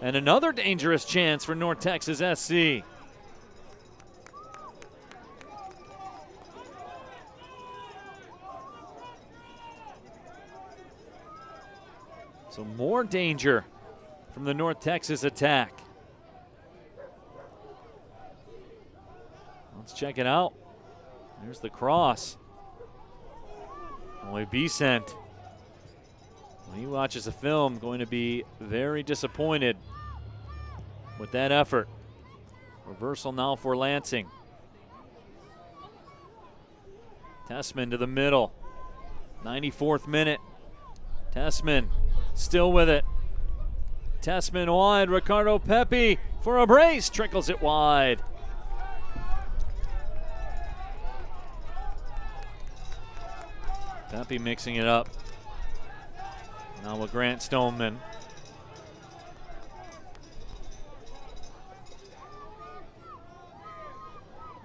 And another dangerous chance for North Texas SC. So more danger from the North Texas attack. Let's check it out. There's the cross. Boy, Beesent, when he watches the film, going to be very disappointed with that effort. Reversal now for Lansing. Tessman to the middle. 94th minute. Tessman still with it. Tessman wide. Ricardo Pepi for a brace. Trickles it wide. Pepi mixing it up. Now with Grant Stoneman.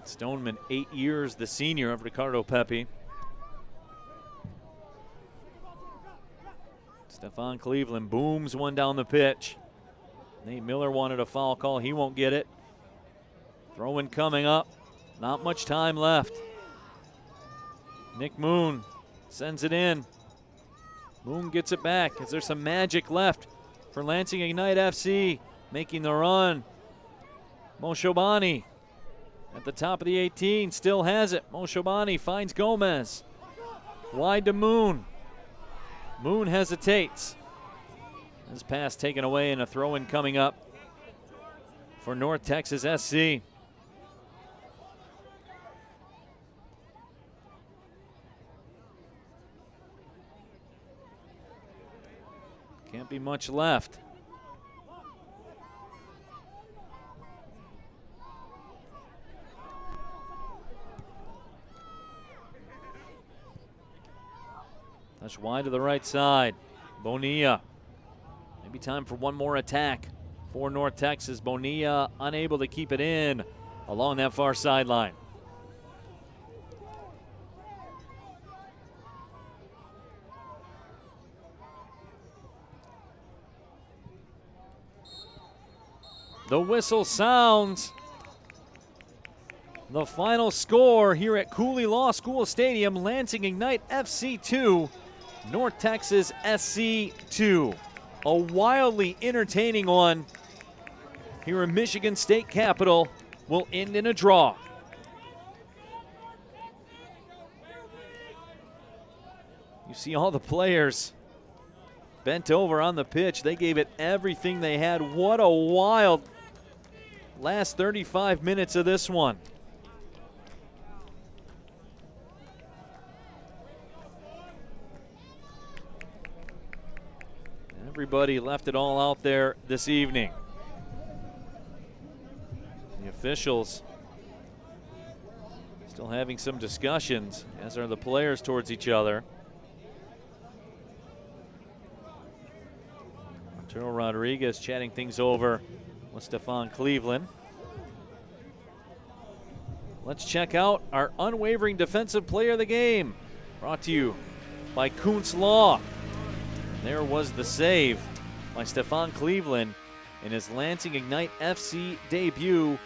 Stoneman, 8 years the senior of Ricardo Pepi. Stefan Cleveland booms one down the pitch. Nate Miller wanted a foul call. He won't get it. Throw-in coming up. Not much time left. Nick Moon sends it in. Moon gets it back. Is there some magic left for Lansing Ignite FC? Making the run. Moshobani at the top of the 18, still has it. Moshobani finds Gomez. Wide to Moon. Moon hesitates. This pass taken away and a throw-in coming up for North Texas SC. Can't be much left. Touch wide to the right side. Bonilla. Maybe time for one more attack for North Texas. Bonilla unable to keep it in along that far sideline. The whistle sounds. The final score here at Cooley Law School Stadium, Lansing Ignite FC 2, North Texas SC 2. A wildly entertaining one here in Michigan State Capitol will end in a draw. You see all the players bent over on the pitch. They gave it everything they had. What a wild last 35 minutes of this one. Everybody left it all out there this evening. The officials still having some discussions, as are the players towards each other. Arturo Rodriguez chatting things over with Stefan Cleveland. Let's check out our unwavering defensive player of the game, brought to you by Kuntz Law. There was the save by Stefan Cleveland in his Lansing Ignite FC debut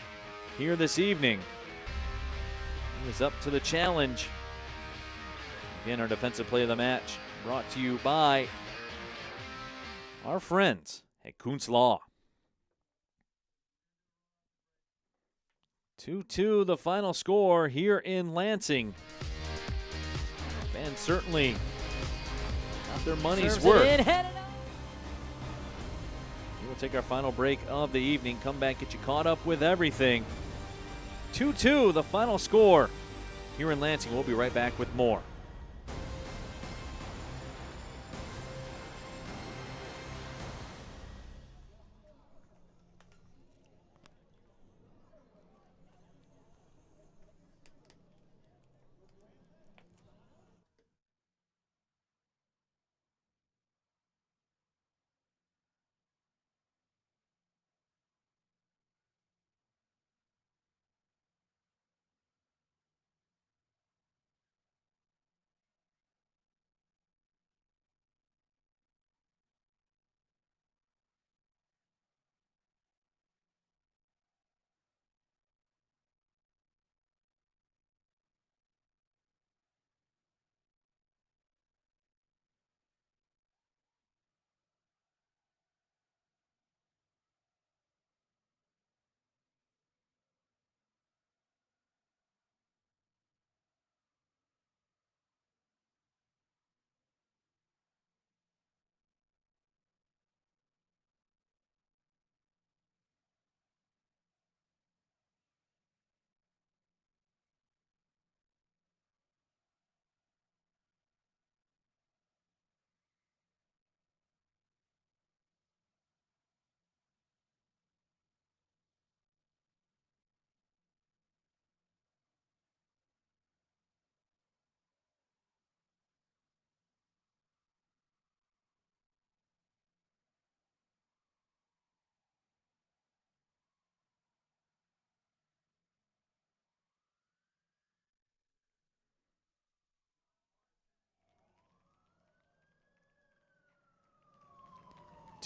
here this evening. He was up to the challenge. Again, our defensive play of the match brought to you by our friends at Kuntz Law. 2-2 the final score here in Lansing. Fans certainly got their money's worth. We'll take our final break of the evening. Come back, get you caught up with everything. 2-2 the final score here in Lansing. We'll be right back with more.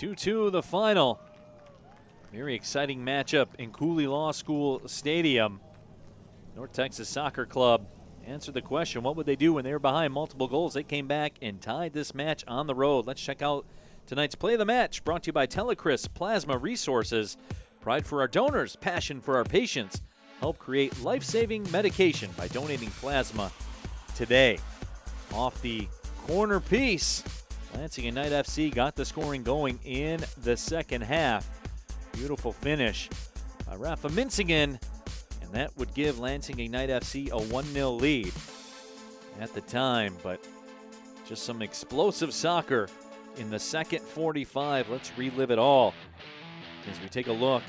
2-2 the final. Very exciting matchup in Cooley Law School Stadium. North Texas Soccer Club answered the question, what would they do when they were behind multiple goals? They came back and tied this match on the road. Let's check out tonight's Play of the Match, brought to you by Telecris Plasma Resources. Pride for our donors, passion for our patients. Help create life-saving medication by donating plasma today. Off the corner piece, Lansing Ignite FC got the scoring going in the second half. Beautiful finish by Rafa Minsigan, and that would give Lansing Ignite FC a 1-0 lead at the time, but just some explosive soccer in the second 45. Let's relive it all as we take a look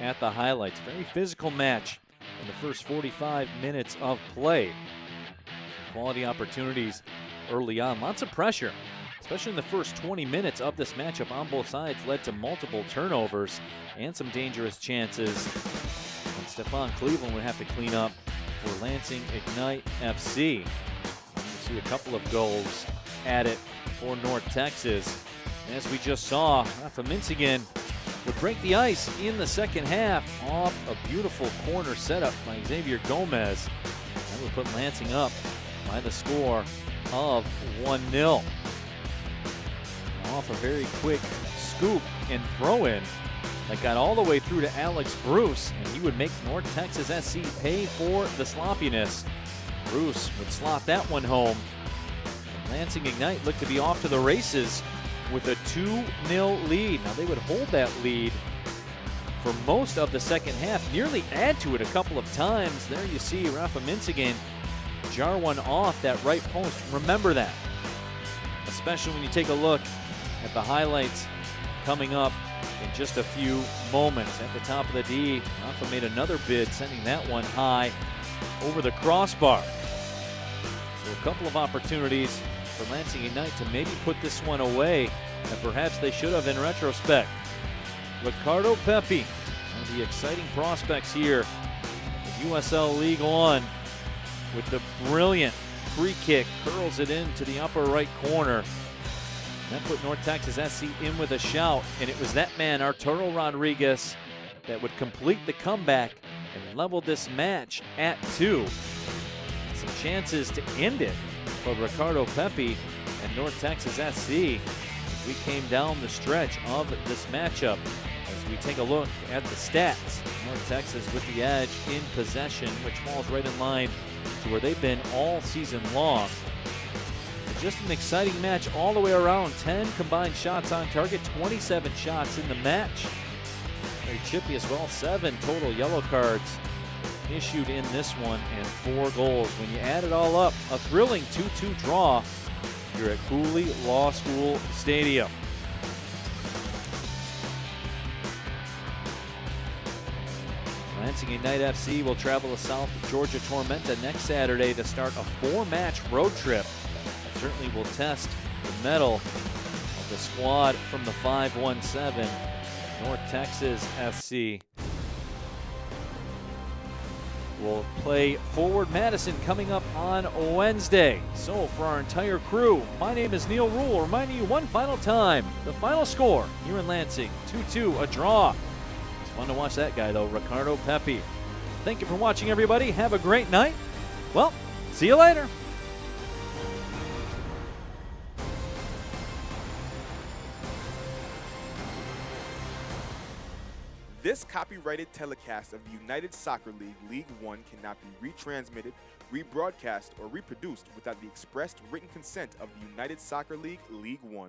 at the highlights. Very physical match in the first 45 minutes of play. Quality opportunities early on, lots of pressure, especially in the first 20 minutes of this matchup on both sides, led to multiple turnovers and some dangerous chances. And Stephon Cleveland would have to clean up for Lansing Ignite FC. You see a couple of goals added for North Texas. And as we just saw, Rafa Minsigan would break the ice in the second half off a beautiful corner setup by Xavier Gomez. That would put Lansing up by the score of 1-0. Off a very quick scoop and throw-in that got all the way through to Alex Bruce, and he would make North Texas SC pay for the sloppiness. Bruce would slot that one home. Lansing Ignite looked to be off to the races with a 2-0 lead. Now they would hold that lead for most of the second half, nearly add to it a couple of times. There you see Rafa Minsigan jar one off that right post. Remember that, especially when you take a look at the highlights coming up in just a few moments. At the top of the D, Rafa made another bid, sending that one high over the crossbar. So a couple of opportunities for Lansing Ignite to maybe put this one away, and perhaps they should have in retrospect. Ricardo Pepe, one of the exciting prospects here in USL League One, with the brilliant free kick, curls it into the upper right corner. That put North Texas SC in with a shout, and it was that man, Arturo Rodriguez, that would complete the comeback and level this match at 2. Some chances to end it for Ricardo Pepe and North Texas SC as we came down the stretch of this matchup. As we take a look at the stats, North Texas with the edge in possession, which falls right in line to where they've been all season long. Just an exciting match all the way around. 10 combined shots on target, 27 shots in the match. Very chippy as well. 7 total yellow cards issued in this one, and 4 goals. When you add it all up, a thrilling 2-2 draw here at Cooley Law School Stadium. Lansing Ignite FC will travel to South Georgia Tormenta next Saturday to start a 4-match road trip. Certainly will test the mettle of the squad from the 517 North Texas SC. We'll play Forward Madison coming up on Wednesday. So for our entire crew, my name is Neil Rule, reminding you one final time, the final score here in Lansing, 2-2, a draw. It's fun to watch that guy though, Ricardo Pepe. Thank you for watching, everybody. Have a great night. Well, see you later. This copyrighted telecast of the United Soccer League League One cannot be retransmitted, rebroadcast, or reproduced without the expressed written consent of the United Soccer League League One.